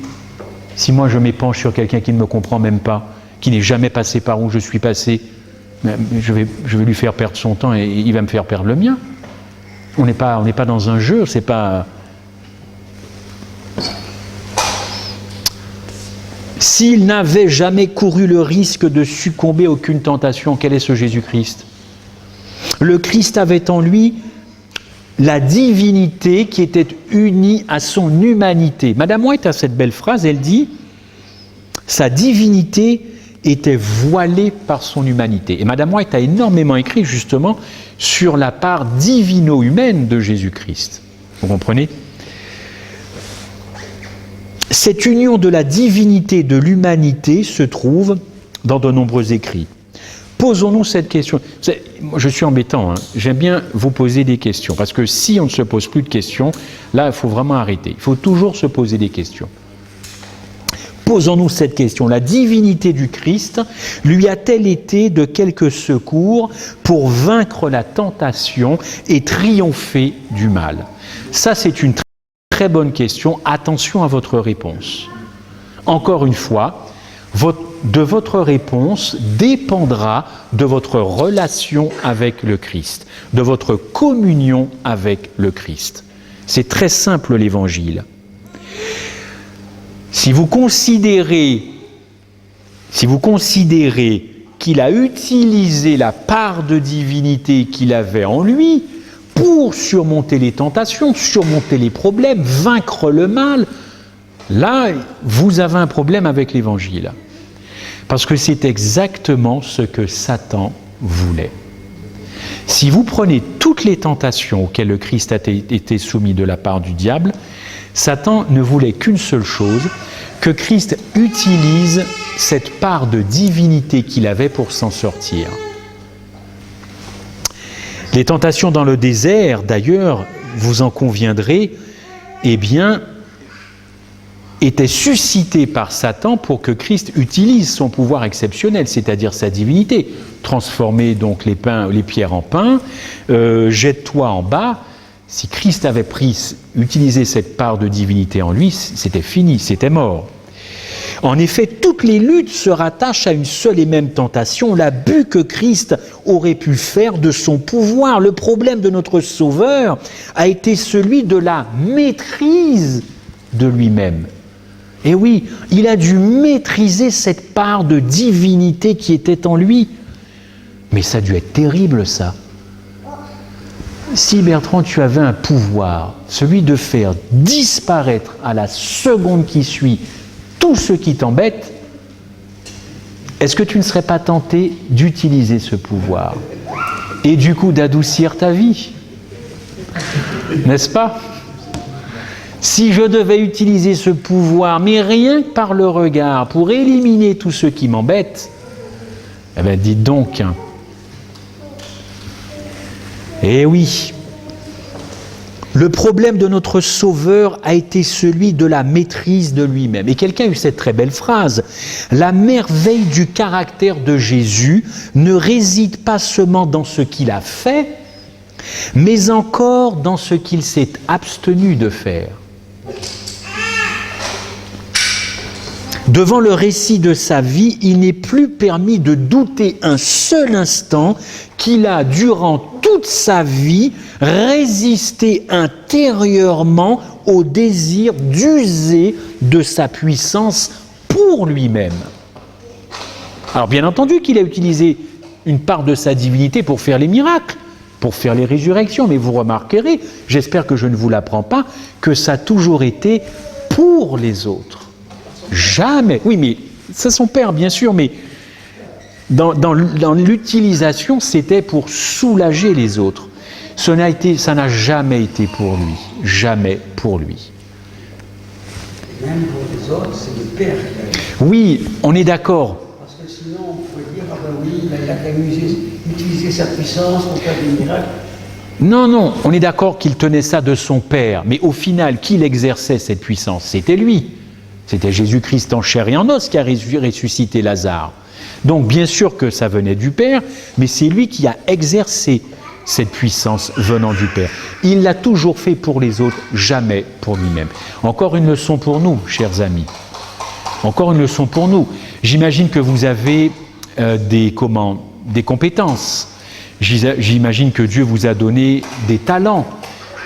Si moi je m'épanche sur quelqu'un qui ne me comprend même pas, qui n'est jamais passé par où je suis passé, je vais lui faire perdre son temps et il va me faire perdre le mien. On n'est pas dans un jeu, c'est pas... S'il n'avait jamais couru le risque de succomber à aucune tentation, quel est ce Jésus-Christ? Le Christ avait en lui la divinité qui était unie à son humanité. Madame White a cette belle phrase, elle dit « Sa divinité était voilée par son humanité ». Et Madame White a énormément écrit justement sur la part divino-humaine de Jésus-Christ. Vous comprenez? Cette union de la divinité et de l'humanité se trouve dans de nombreux écrits. Posons-nous cette question. Je suis embêtant, hein. J'aime bien vous poser des questions, parce que si on ne se pose plus de questions, là, il faut vraiment arrêter. Il faut toujours se poser des questions. Posons-nous cette question. La divinité du Christ lui a-t-elle été de quelque secours pour vaincre la tentation et triompher du mal? Ça, c'est une très bonne question. Attention à votre réponse. Encore une fois, de votre réponse dépendra de votre relation avec le Christ, de votre communion avec le Christ. C'est très simple l'Évangile. Si vous considérez qu'il a utilisé la part de divinité qu'il avait en lui pour surmonter les tentations, surmonter les problèmes, vaincre le mal, là, vous avez un problème avec l'Évangile. Parce que c'est exactement ce que Satan voulait. Si vous prenez toutes les tentations auxquelles le Christ a été soumis de la part du diable, Satan ne voulait qu'une seule chose, que Christ utilise cette part de divinité qu'il avait pour s'en sortir. Les tentations dans le désert, d'ailleurs, vous en conviendrez, eh bien, était suscité par Satan pour que Christ utilise son pouvoir exceptionnel, c'est-à-dire sa divinité. Transformer donc les pierres en pain, jette-toi en bas. Si Christ avait utilisé cette part de divinité en lui, c'était fini, c'était mort. En effet, toutes les luttes se rattachent à une seule et même tentation, l'abus que Christ aurait pu faire de son pouvoir. Le problème de notre Sauveur a été celui de la maîtrise de lui-même. Et oui, il a dû maîtriser cette part de divinité qui était en lui. Mais ça a dû être terrible, ça. Si, Bertrand, tu avais un pouvoir, celui de faire disparaître à la seconde qui suit tout ce qui t'embête, est-ce que tu ne serais pas tenté d'utiliser ce pouvoir? et du coup d'adoucir ta vie. N'est-ce pas? Si je devais utiliser ce pouvoir, mais rien que par le regard, pour éliminer tout ce qui m'embête, eh bien dites donc. Eh oui, le problème de notre Sauveur a été celui de la maîtrise de lui-même. Et quelqu'un a eu cette très belle phrase. La merveille du caractère de Jésus ne réside pas seulement dans ce qu'il a fait, mais encore dans ce qu'il s'est abstenu de faire. Devant le récit de sa vie, il n'est plus permis de douter un seul instant qu'il a, durant toute sa vie, résisté intérieurement au désir d'user de sa puissance pour lui-même. Alors bien entendu qu'il a utilisé une part de sa divinité pour faire les miracles, pour faire les résurrections, mais vous remarquerez, j'espère que je ne vous l'apprends pas, que ça a toujours été pour les autres. Jamais. Oui, mais c'est son Père, bien sûr, mais dans l'utilisation, c'était pour soulager les autres. Ça n'a jamais été pour lui. Jamais pour lui. Même pour les autres, c'est le Père qui a... Oui, on est d'accord. Parce que sinon, on pourrait dire, ah ben oui, il a quand même utilisé sa puissance pour faire des miracles. Non, on est d'accord qu'il tenait ça de son Père, mais au final, qui l'exerçait cette puissance? C'était lui. C'était Jésus-Christ en chair et en os qui a ressuscité Lazare. Donc bien sûr que ça venait du Père, mais c'est lui qui a exercé cette puissance venant du Père. Il l'a toujours fait pour les autres, jamais pour lui-même. Encore une leçon pour nous, chers amis. Encore une leçon pour nous. J'imagine que vous avez des compétences. J'imagine que Dieu vous a donné des talents.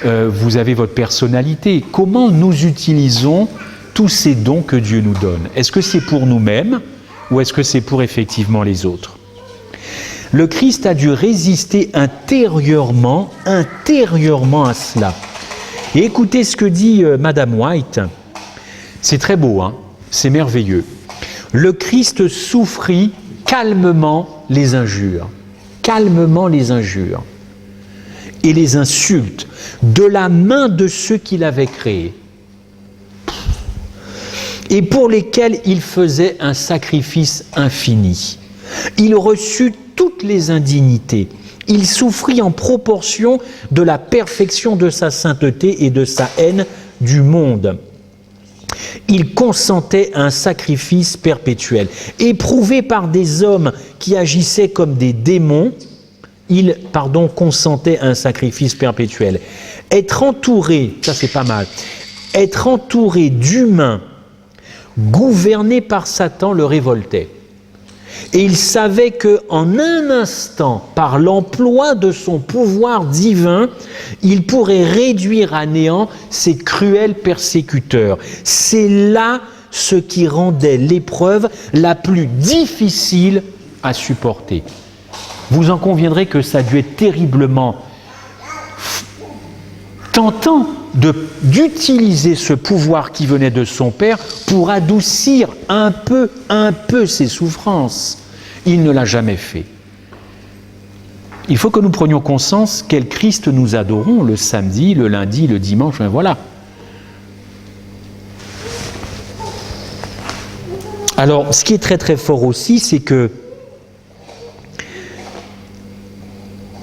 Vous avez votre personnalité. Comment nous utilisons tous ces dons que Dieu nous donne? Est-ce que c'est pour nous-mêmes ou est-ce que c'est pour effectivement les autres? Le Christ a dû résister intérieurement à cela. Et écoutez ce que dit Madame White. C'est très beau, hein? C'est merveilleux. Le Christ souffrit calmement les injures. Calmement les injures. Et les insultes de la main de ceux qui l'avaient créé. Et pour lesquels il faisait un sacrifice infini. Il reçut toutes les indignités. Il souffrit en proportion de la perfection de sa sainteté et de sa haine du monde. Il consentait à un sacrifice perpétuel. Éprouvé par des hommes qui agissaient comme des démons, il consentait à un sacrifice perpétuel. Être entouré, ça c'est pas mal, être entouré d'humains gouverné par Satan le révoltait. Et il savait qu'en un instant, par l'emploi de son pouvoir divin, il pourrait réduire à néant ces cruels persécuteurs. C'est là ce qui rendait l'épreuve la plus difficile à supporter. Vous en conviendrez que ça a dû être terriblement tentant d'utiliser ce pouvoir qui venait de son Père pour adoucir un peu ses souffrances. Il ne l'a jamais fait. Il faut que nous prenions conscience quel Christ nous adorons le samedi, le lundi, le dimanche, voilà. Alors, ce qui est très très fort aussi, c'est que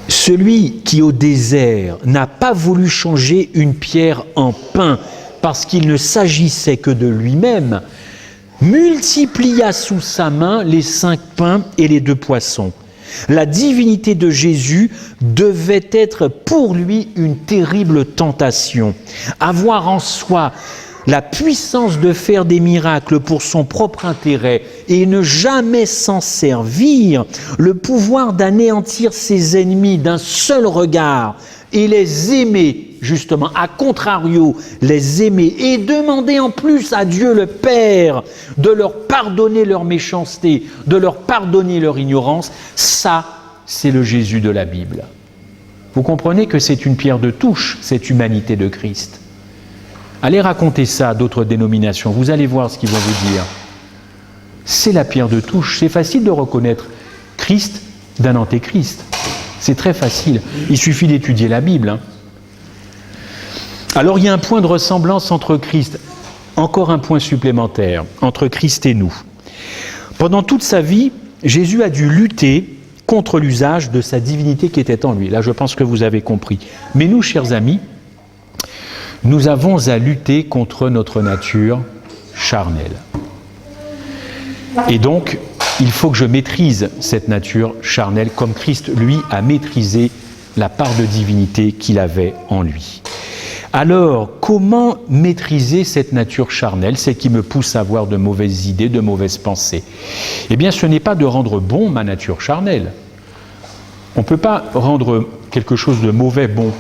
celui qui au désert n'a pas voulu changer une pierre en pain parce qu'il ne s'agissait que de lui-même, multiplia sous sa main les 5 pains et les 2 poissons. La divinité de Jésus devait être pour lui une terrible tentation. Avoir en soi la puissance de faire des miracles pour son propre intérêt et ne jamais s'en servir, le pouvoir d'anéantir ses ennemis d'un seul regard et les aimer, justement, à contrario, les aimer et demander en plus à Dieu le Père de leur pardonner leur méchanceté, de leur pardonner leur ignorance, ça, c'est le Jésus de la Bible. Vous comprenez que c'est une pierre de touche, cette humanité de Christ. Allez raconter ça à d'autres dénominations, vous allez voir ce qu'ils vont vous dire. C'est la pierre de touche, c'est facile de reconnaître Christ d'un antéchrist. C'est très facile. Il suffit d'étudier la Bible. Hein. Alors il y a un point de ressemblance entre Christ, encore un point supplémentaire, entre Christ et nous. Pendant toute sa vie, Jésus a dû lutter contre l'usage de sa divinité qui était en lui. Là, je pense que vous avez compris. Mais nous, chers amis, nous avons à lutter contre notre nature charnelle. Et donc, il faut que je maîtrise cette nature charnelle, comme Christ, lui, a maîtrisé la part de divinité qu'il avait en lui. Alors, comment maîtriser cette nature charnelle, celle qui me pousse à avoir de mauvaises idées, de mauvaises pensées? Eh bien, ce n'est pas de rendre bon ma nature charnelle. On ne peut pas rendre quelque chose de mauvais bon,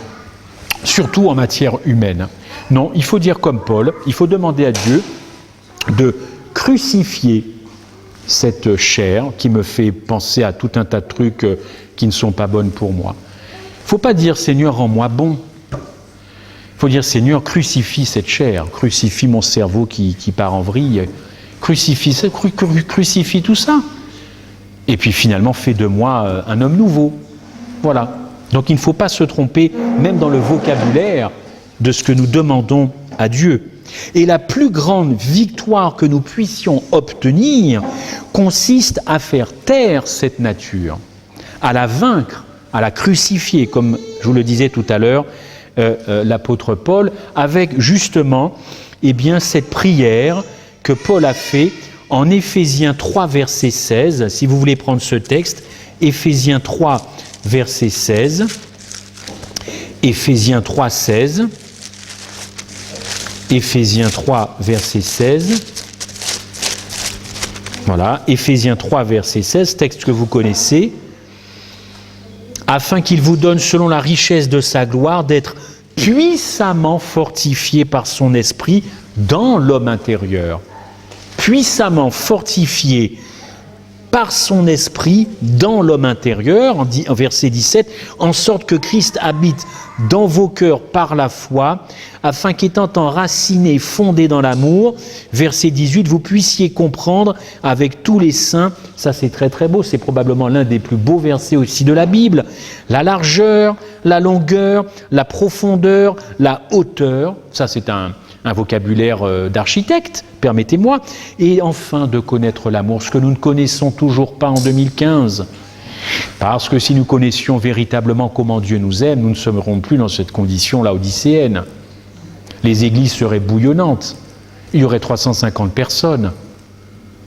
surtout en matière humaine. Non, il faut dire comme Paul, il faut demander à Dieu de crucifier cette chair qui me fait penser à tout un tas de trucs qui ne sont pas bonnes pour moi. Il ne faut pas dire « Seigneur, rends-moi bon ». Il faut dire « Seigneur, crucifie cette chair, crucifie mon cerveau qui part en vrille, crucifie tout ça. Et puis finalement, fais de moi un homme nouveau. » Voilà. Donc il ne faut pas se tromper, même dans le vocabulaire, de ce que nous demandons à Dieu. Et la plus grande victoire que nous puissions obtenir consiste à faire taire cette nature, à la vaincre, à la crucifier, comme je vous le disais tout à l'heure, l'apôtre Paul, avec justement cette prière que Paul a fait en Éphésiens 3, verset 16. Si vous voulez prendre ce texte, Éphésiens 3, verset 16. Éphésiens 3, 16. Éphésiens 3, verset 16. Voilà, Éphésiens 3, verset 16, texte que vous connaissez. Afin qu'il vous donne, selon la richesse de sa gloire, d'être puissamment fortifié par son esprit dans l'homme intérieur. Puissamment fortifié par son esprit dans l'homme intérieur, en verset 17, en sorte que Christ habite dans vos cœurs par la foi, afin qu'étant enraciné, fondé dans l'amour, verset 18, vous puissiez comprendre avec tous les saints, ça c'est très très beau, c'est probablement l'un des plus beaux versets aussi de la Bible, la largeur, la longueur, la profondeur, la hauteur, ça c'est un vocabulaire d'architecte, permettez-moi, et enfin de connaître l'amour, ce que nous ne connaissons toujours pas en 2015. Parce que si nous connaissions véritablement comment Dieu nous aime, nous ne serions plus dans cette condition laodicéenne. Les églises seraient bouillonnantes. Il y aurait 350 personnes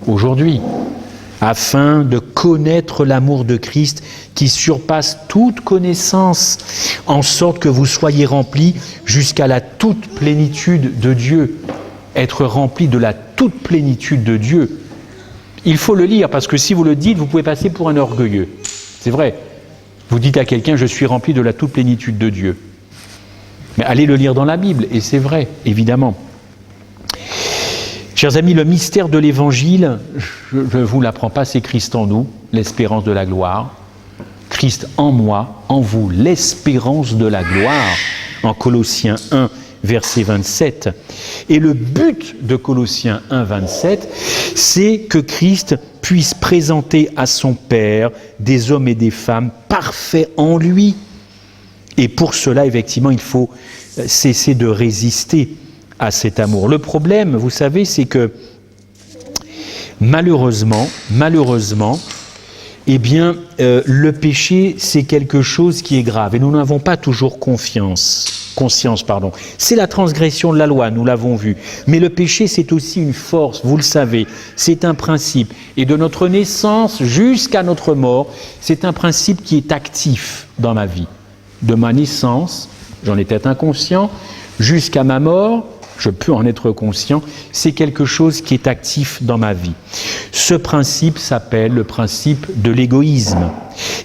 aujourd'hui, afin de connaître l'amour de Christ qui surpasse toute connaissance, en sorte que vous soyez remplis jusqu'à la toute plénitude de Dieu. Être remplis de la toute plénitude de Dieu. Il faut le lire, parce que si vous le dites, vous pouvez passer pour un orgueilleux. C'est vrai. Vous dites à quelqu'un, je suis rempli de la toute plénitude de Dieu. Mais allez le lire dans la Bible, et c'est vrai, évidemment. Chers amis, le mystère de l'Évangile, je ne vous l'apprends pas, c'est Christ en nous, l'espérance de la gloire. Christ en moi, en vous, l'espérance de la gloire, en Colossiens 1, verset 27. Et le but de Colossiens 1, 27, c'est que Christ puisse présenter à son Père des hommes et des femmes parfaits en lui. Et pour cela, effectivement, il faut cesser de résister à cet amour. Le problème, vous savez, c'est que malheureusement, le péché, c'est quelque chose qui est grave et nous n'avons pas toujours conscience. C'est la transgression de la loi, nous l'avons vu. Mais le péché, c'est aussi une force, vous le savez, c'est un principe. Et de notre naissance jusqu'à notre mort, c'est un principe qui est actif dans ma vie. De ma naissance, j'en étais inconscient, jusqu'à ma mort, je peux en être conscient, c'est quelque chose qui est actif dans ma vie. Ce principe s'appelle le principe de l'égoïsme.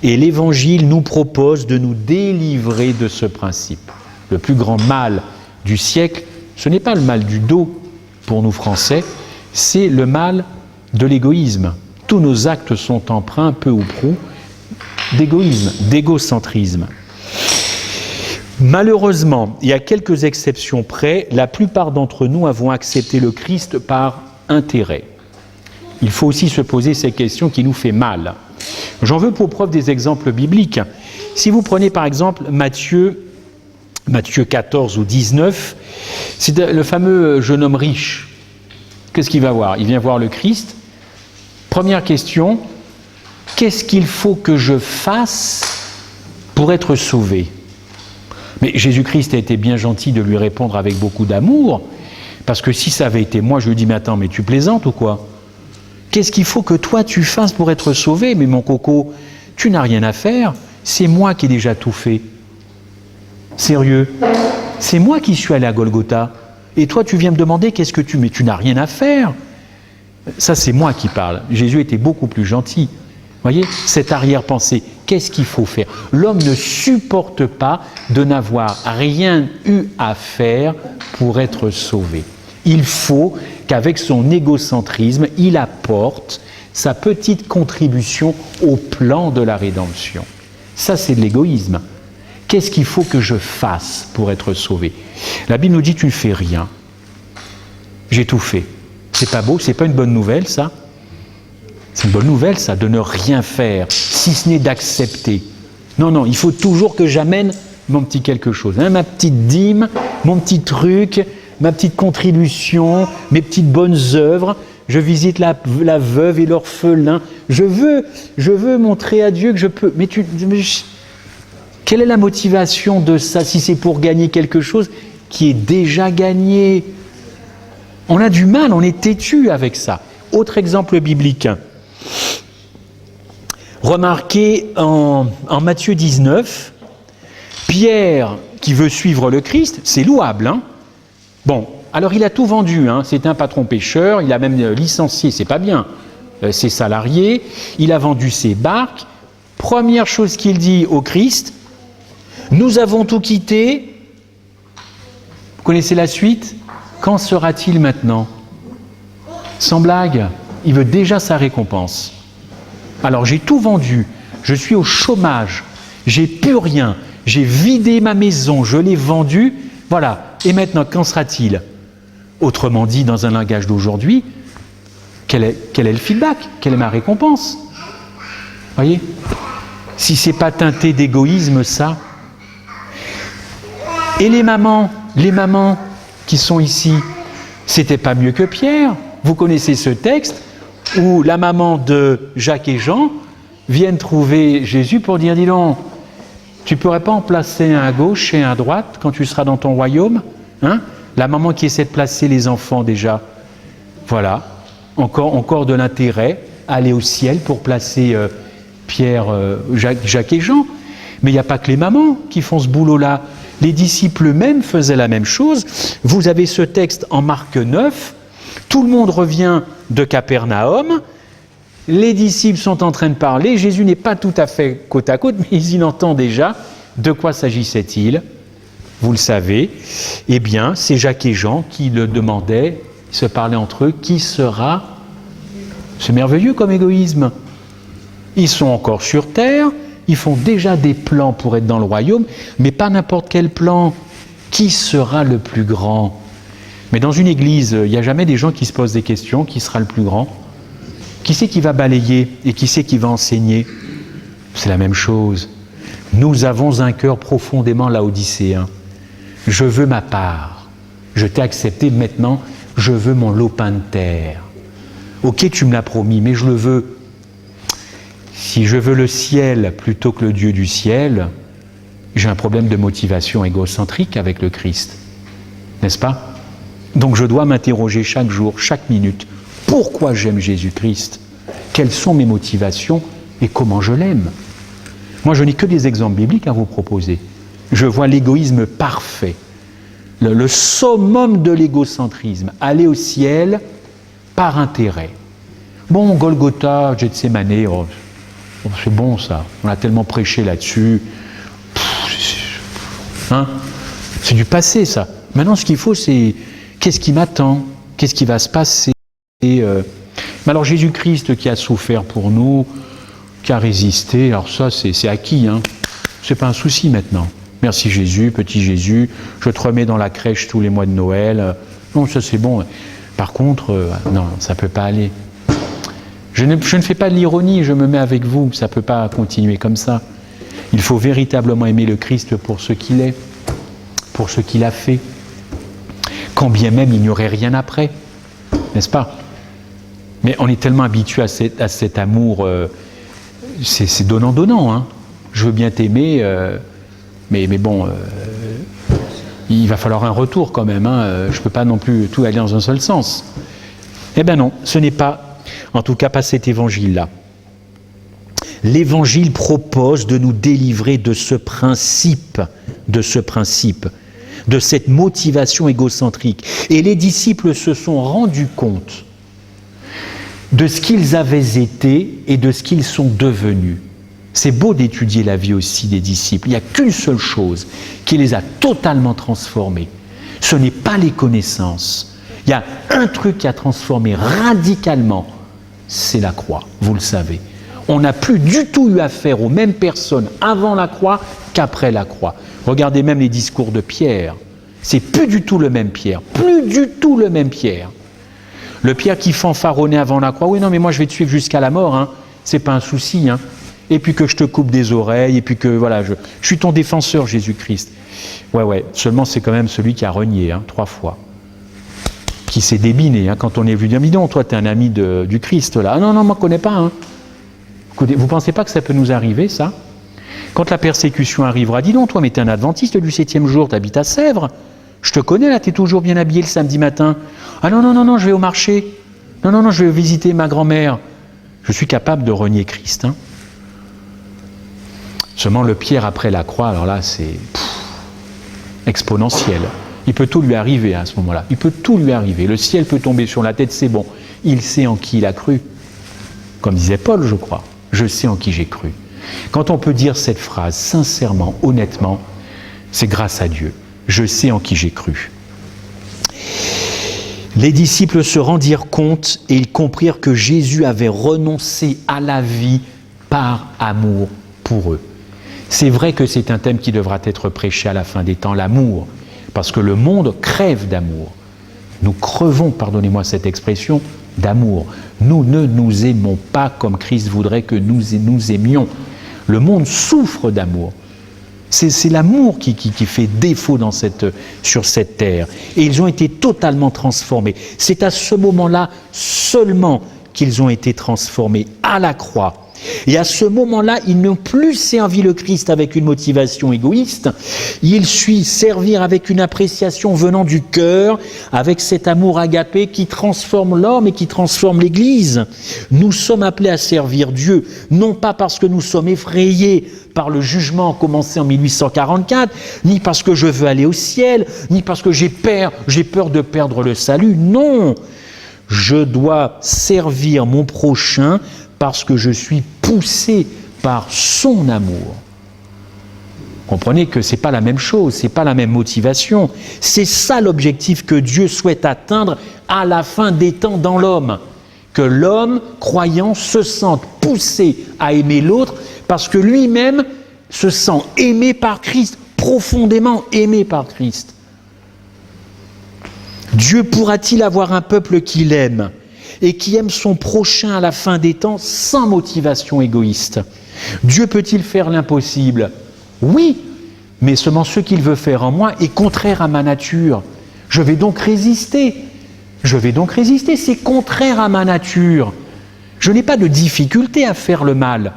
Et l'Évangile nous propose de nous délivrer de ce principe. Le plus grand mal du siècle, ce n'est pas le mal du dos pour nous Français, c'est le mal de l'égoïsme. Tous nos actes sont empreints, peu ou prou, d'égoïsme, d'égocentrisme. Malheureusement, il y a quelques exceptions près, la plupart d'entre nous avons accepté le Christ par intérêt. Il faut aussi se poser ces questions qui nous font mal. J'en veux pour preuve des exemples bibliques. Si vous prenez par exemple Matthieu 14 ou 19, c'est le fameux jeune homme riche. Qu'est-ce qu'il va voir? Il vient voir le Christ. Première question, qu'est-ce qu'il faut que je fasse pour être sauvé? Mais Jésus-Christ a été bien gentil de lui répondre avec beaucoup d'amour, parce que si ça avait été moi, je lui dis, mais attends, mais tu plaisantes ou quoi? Qu'est-ce qu'il faut que toi tu fasses pour être sauvé? Mais mon coco, tu n'as rien à faire, c'est moi qui ai déjà tout fait. Sérieux, c'est moi qui suis allé à Golgotha. Et toi, tu viens me demander qu'est-ce que tu... Mais tu n'as rien à faire. Ça, c'est moi qui parle. Jésus était beaucoup plus gentil. Vous voyez, cette arrière-pensée, qu'est-ce qu'il faut faire? L'homme ne supporte pas de n'avoir rien eu à faire pour être sauvé. Il faut qu'avec son égocentrisme, il apporte sa petite contribution au plan de la rédemption. Ça, c'est de l'égoïsme. Qu'est-ce qu'il faut que je fasse pour être sauvé? La Bible nous dit, tu ne fais rien. J'ai tout fait. C'est pas beau, c'est pas une bonne nouvelle, ça? C'est une bonne nouvelle, ça, de ne rien faire, si ce n'est d'accepter. Non, non, il faut toujours que j'amène mon petit quelque chose. Hein, ma petite dîme, mon petit truc, ma petite contribution, mes petites bonnes œuvres. Je visite la veuve et l'orphelin. Je veux montrer à Dieu que je peux. Mais quelle est la motivation de ça, si c'est pour gagner quelque chose qui est déjà gagné? On a du mal, on est têtu avec ça. Autre exemple biblique. Remarquez en Matthieu 19, Pierre qui veut suivre le Christ, c'est louable. Hein? Bon, alors il a tout vendu, hein? C'est un patron pêcheur, il a même licencié, c'est pas bien, ses salariés, il a vendu ses barques. Première chose qu'il dit au Christ, nous avons tout quitté. Vous connaissez la suite? Qu'en sera-t-il maintenant? Sans blague, il veut déjà sa récompense. Alors j'ai tout vendu, je suis au chômage, j'ai plus rien, j'ai vidé ma maison, je l'ai vendue, voilà. Et maintenant, qu'en sera-t-il? Autrement dit, dans un langage d'aujourd'hui, quel est le feedback? Quelle est ma récompense? Voyez? Si c'est pas teinté d'égoïsme, ça. Et les mamans qui sont ici, c'était pas mieux que Pierre. Vous connaissez ce texte où la maman de Jacques et Jean viennent trouver Jésus pour dire, dis donc, tu pourrais pas en placer un à gauche et un à droite quand tu seras dans ton royaume, hein? La maman qui essaie de placer les enfants déjà. Voilà, encore de l'intérêt, aller au ciel pour placer Pierre, Jacques et Jean. Mais il n'y a pas que les mamans qui font ce boulot-là. Les disciples eux-mêmes faisaient la même chose. Vous avez ce texte en Marc 9. Tout le monde revient de Capernaum. Les disciples sont en train de parler. Jésus n'est pas tout à fait côte à côte, mais il entend déjà. De quoi s'agissait-il? Vous le savez. Eh bien, c'est Jacques et Jean qui le demandaient. Ils se parlaient entre eux. Qui sera? C'est merveilleux comme égoïsme. Ils sont encore sur terre. Ils font déjà des plans pour être dans le royaume, mais pas n'importe quel plan. Qui sera le plus grand? Mais dans une église, il n'y a jamais des gens qui se posent des questions. Qui sera le plus grand? Qui c'est qui va balayer et qui c'est qui va enseigner? C'est la même chose. Nous avons un cœur profondément laodicéen. Je veux ma part. Je t'ai accepté, maintenant, je veux mon lopin de terre. Ok, tu me l'as promis, mais je le veux. Si je veux le ciel plutôt que le Dieu du ciel, j'ai un problème de motivation égocentrique avec le Christ. N'est-ce pas? Donc je dois m'interroger chaque jour, chaque minute. Pourquoi j'aime Jésus-Christ? Quelles sont mes motivations et comment je l'aime? Moi, je n'ai que des exemples bibliques à vous proposer. Je vois l'égoïsme parfait, le summum de l'égocentrisme, aller au ciel par intérêt. Bon, Golgotha, Gethsémani, c'est bon ça, on a tellement prêché là-dessus. Hein? C'est du passé ça. Maintenant, ce qu'il faut, c'est qu'est-ce qui m'attend? Qu'est-ce qui va se passer? Mais alors Jésus-Christ qui a souffert pour nous, qui a résisté, alors ça c'est acquis, hein. C'est pas un souci maintenant. Merci Jésus, petit Jésus, je te remets dans la crèche tous les mois de Noël. Non, ça c'est bon. Par contre, non, ça peut pas aller. Je ne fais pas de l'ironie, je me mets avec vous, ça peut pas continuer comme ça. Il faut véritablement aimer le Christ pour ce qu'il est, pour ce qu'il a fait, quand bien même il n'y aurait rien après, n'est-ce pas? Mais on est tellement habitué à cet amour, c'est donnant-donnant, hein. Je veux bien t'aimer, mais bon, il va falloir un retour quand même, hein. Je ne peux pas non plus tout aller dans un seul sens. Eh bien non, ce n'est pas, en tout cas pas cet évangile-là. L'évangile propose de nous délivrer de ce principe, de cette motivation égocentrique. Et les disciples se sont rendus compte de ce qu'ils avaient été et de ce qu'ils sont devenus. C'est beau d'étudier la vie aussi des disciples. Il n'y a qu'une seule chose qui les a totalement transformés. Ce n'est pas les connaissances. Il y a un truc qui a transformé radicalement, c'est la croix, vous le savez. On n'a plus du tout eu affaire aux mêmes personnes avant la croix qu'après la croix. Regardez même les discours de Pierre. C'est plus du tout le même Pierre. Plus du tout le même Pierre. Le Pierre qui fanfaronnait avant la croix. Oui, non, mais moi je vais te suivre jusqu'à la mort. Hein. C'est pas un souci. Hein. Et puis que je te coupe des oreilles. Et puis que voilà, je suis ton défenseur, Jésus-Christ. Ouais. Seulement c'est quand même celui qui a renié 3 fois. Qui s'est débiné quand on est venu dire, dis donc, toi t'es un ami du Christ là. Ah non, moi je ne connais pas. Hein. Vous ne pensez pas que ça peut nous arriver, ça? Quand la persécution arrivera, dis donc, toi, mais t'es un adventiste du 7e jour, t'habites à Sèvres. Je te connais, là, t'es toujours bien habillé le samedi matin. Ah non, je vais au marché. Non, je vais visiter ma grand-mère. Je suis capable de renier Christ. Hein. Seulement le Pierre après la croix, alors là, c'est exponentiel. Il peut tout lui arriver à ce moment-là. Il peut tout lui arriver. Le ciel peut tomber sur la tête, c'est bon. Il sait en qui il a cru. Comme disait Paul, je crois. Je sais en qui j'ai cru. Quand on peut dire cette phrase sincèrement, honnêtement, c'est grâce à Dieu. Je sais en qui j'ai cru. Les disciples se rendirent compte et ils comprirent que Jésus avait renoncé à la vie par amour pour eux. C'est vrai que c'est un thème qui devra être prêché à la fin des temps, l'amour, parce que le monde crève d'amour. Nous crevons, pardonnez-moi cette expression, d'amour. Nous ne nous aimons pas comme Christ voudrait que nous aimions. Le monde souffre d'amour. C'est l'amour qui fait défaut sur cette terre. Et ils ont été totalement transformés. C'est à ce moment-là seulement qu'ils ont été transformés à la croix. Et à ce moment-là, ils n'ont plus servi le Christ avec une motivation égoïste. Ils suivent servir avec une appréciation venant du cœur, avec cet amour agapé qui transforme l'homme et qui transforme l'Église. Nous sommes appelés à servir Dieu, non pas parce que nous sommes effrayés par le jugement commencé en 1844, ni parce que je veux aller au ciel, ni parce que j'ai peur de perdre le salut. Non, je dois servir mon prochain parce que je suis poussé par son amour. Comprenez que ce n'est pas la même chose, ce n'est pas la même motivation. C'est ça l'objectif que Dieu souhaite atteindre à la fin des temps dans l'homme. Que l'homme, croyant, se sente poussé à aimer l'autre parce que lui-même se sent aimé par Christ, profondément aimé par Christ. Dieu pourra-t-il avoir un peuple qu'il aime et qui aime son prochain à la fin des temps sans motivation égoïste? Dieu peut-il faire l'impossible? Oui, mais seulement ce qu'il veut faire en moi est contraire à ma nature. Je vais donc résister, c'est contraire à ma nature. Je n'ai pas de difficulté à faire le mal,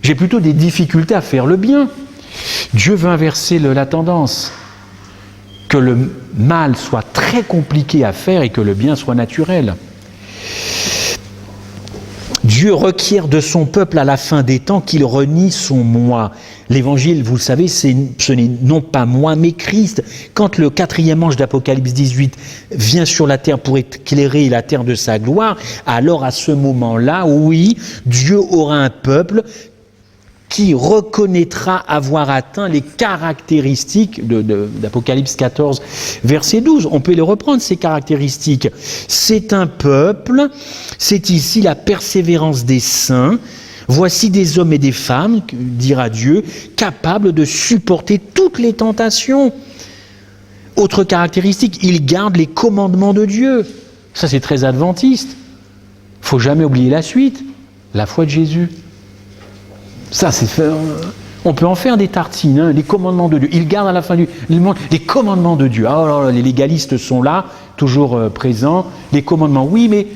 j'ai plutôt des difficultés à faire le bien. Dieu veut inverser la tendance, que le mal soit très compliqué à faire et que le bien soit naturel. Dieu requiert de son peuple à la fin des temps qu'il renie son moi. L'évangile, vous le savez, ce n'est non pas moi, mais Christ. Quand le 4e ange d'Apocalypse 18 vient sur la terre pour éclairer la terre de sa gloire, alors à ce moment-là, oui, Dieu aura un peuple qui reconnaîtra avoir atteint les caractéristiques d'Apocalypse 14, verset 12. On peut les reprendre, ces caractéristiques. C'est un peuple, c'est ici la persévérance des saints. Voici des hommes et des femmes, dira Dieu, capables de supporter toutes les tentations. Autre caractéristique, ils gardent les commandements de Dieu. Ça, c'est très adventiste. Il ne faut jamais oublier la suite, la foi de Jésus. Ça, c'est fait. On peut en faire des tartines, hein, les commandements de Dieu. Il garde à la fin du monde les commandements de Dieu. Alors, les légalistes sont là, toujours présents. Les commandements, oui, mais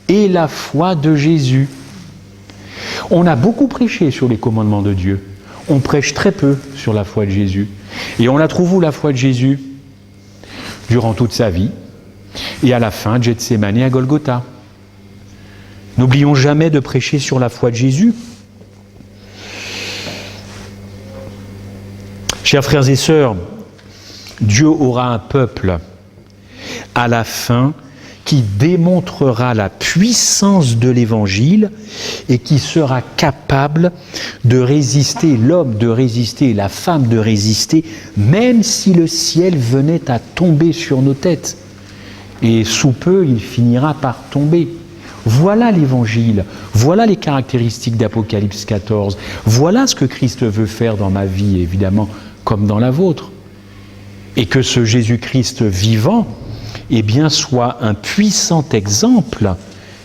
et la foi de Jésus. On a beaucoup prêché sur les commandements de Dieu. On prêche très peu sur la foi de Jésus. Et on la trouve où, la foi de Jésus? Durant toute sa vie. Et à la fin, Gethsémane à Golgotha. N'oublions jamais de prêcher sur la foi de Jésus. Chers frères et sœurs, Dieu aura un peuple à la fin qui démontrera la puissance de l'Évangile et qui sera capable de résister, l'homme de résister, la femme de résister, même si le ciel venait à tomber sur nos têtes. Et sous peu, il finira par tomber. Voilà l'Évangile, voilà les caractéristiques d'Apocalypse 14, voilà ce que Christ veut faire dans ma vie, évidemment, comme dans la vôtre. Et que ce Jésus-Christ vivant, eh bien, soit un puissant exemple,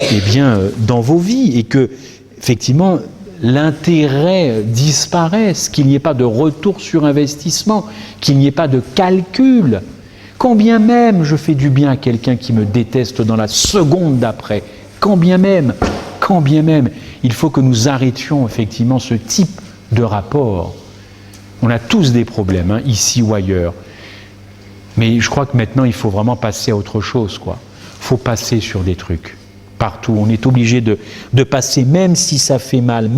eh bien, dans vos vies, et que, effectivement, l'intérêt disparaisse, qu'il n'y ait pas de retour sur investissement, qu'il n'y ait pas de calcul. Quand bien même je fais du bien à quelqu'un qui me déteste dans la seconde d'après, quand bien même, il faut que nous arrêtions effectivement ce type de rapport. On a tous des problèmes, hein, ici ou ailleurs. Mais je crois que maintenant, il faut vraiment passer à autre chose, quoi. Il faut passer sur des trucs, partout. On est obligé de passer, même si ça fait mal,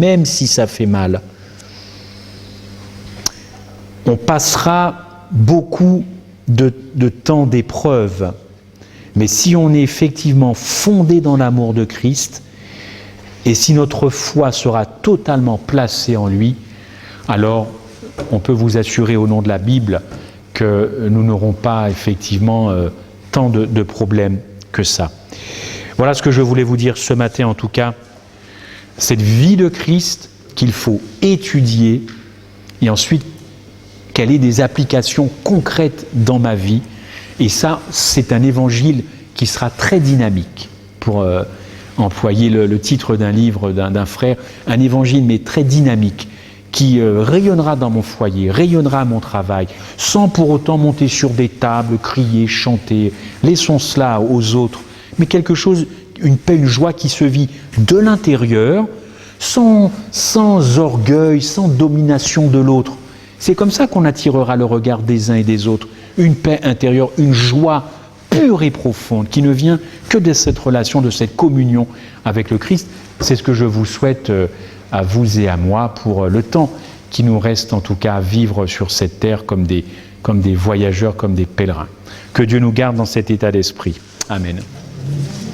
On passera beaucoup de temps d'épreuve. Mais si on est effectivement fondé dans l'amour de Christ, et si notre foi sera totalement placée en lui, alors on peut vous assurer au nom de la Bible que nous n'aurons pas effectivement tant de problèmes que ça. Voilà ce que je voulais vous dire ce matin en tout cas. Cette vie de Christ qu'il faut étudier et ensuite qu'elle ait des applications concrètes dans ma vie. Et ça, c'est un évangile qui sera très dynamique, pour employer le titre d'un livre d'un frère, un évangile mais très dynamique, qui rayonnera dans mon foyer, rayonnera à mon travail, sans pour autant monter sur des tables, crier, chanter. Laissons cela aux autres, mais quelque chose, une paix, une joie qui se vit de l'intérieur, sans orgueil, sans domination de l'autre. C'est comme ça qu'on attirera le regard des uns et des autres. Une paix intérieure, une joie pure et profonde qui ne vient que de cette relation, de cette communion avec le Christ. C'est ce que je vous souhaite à vous et à moi pour le temps qui nous reste en tout cas à vivre sur cette terre comme des voyageurs, comme des pèlerins. Que Dieu nous garde dans cet état d'esprit. Amen.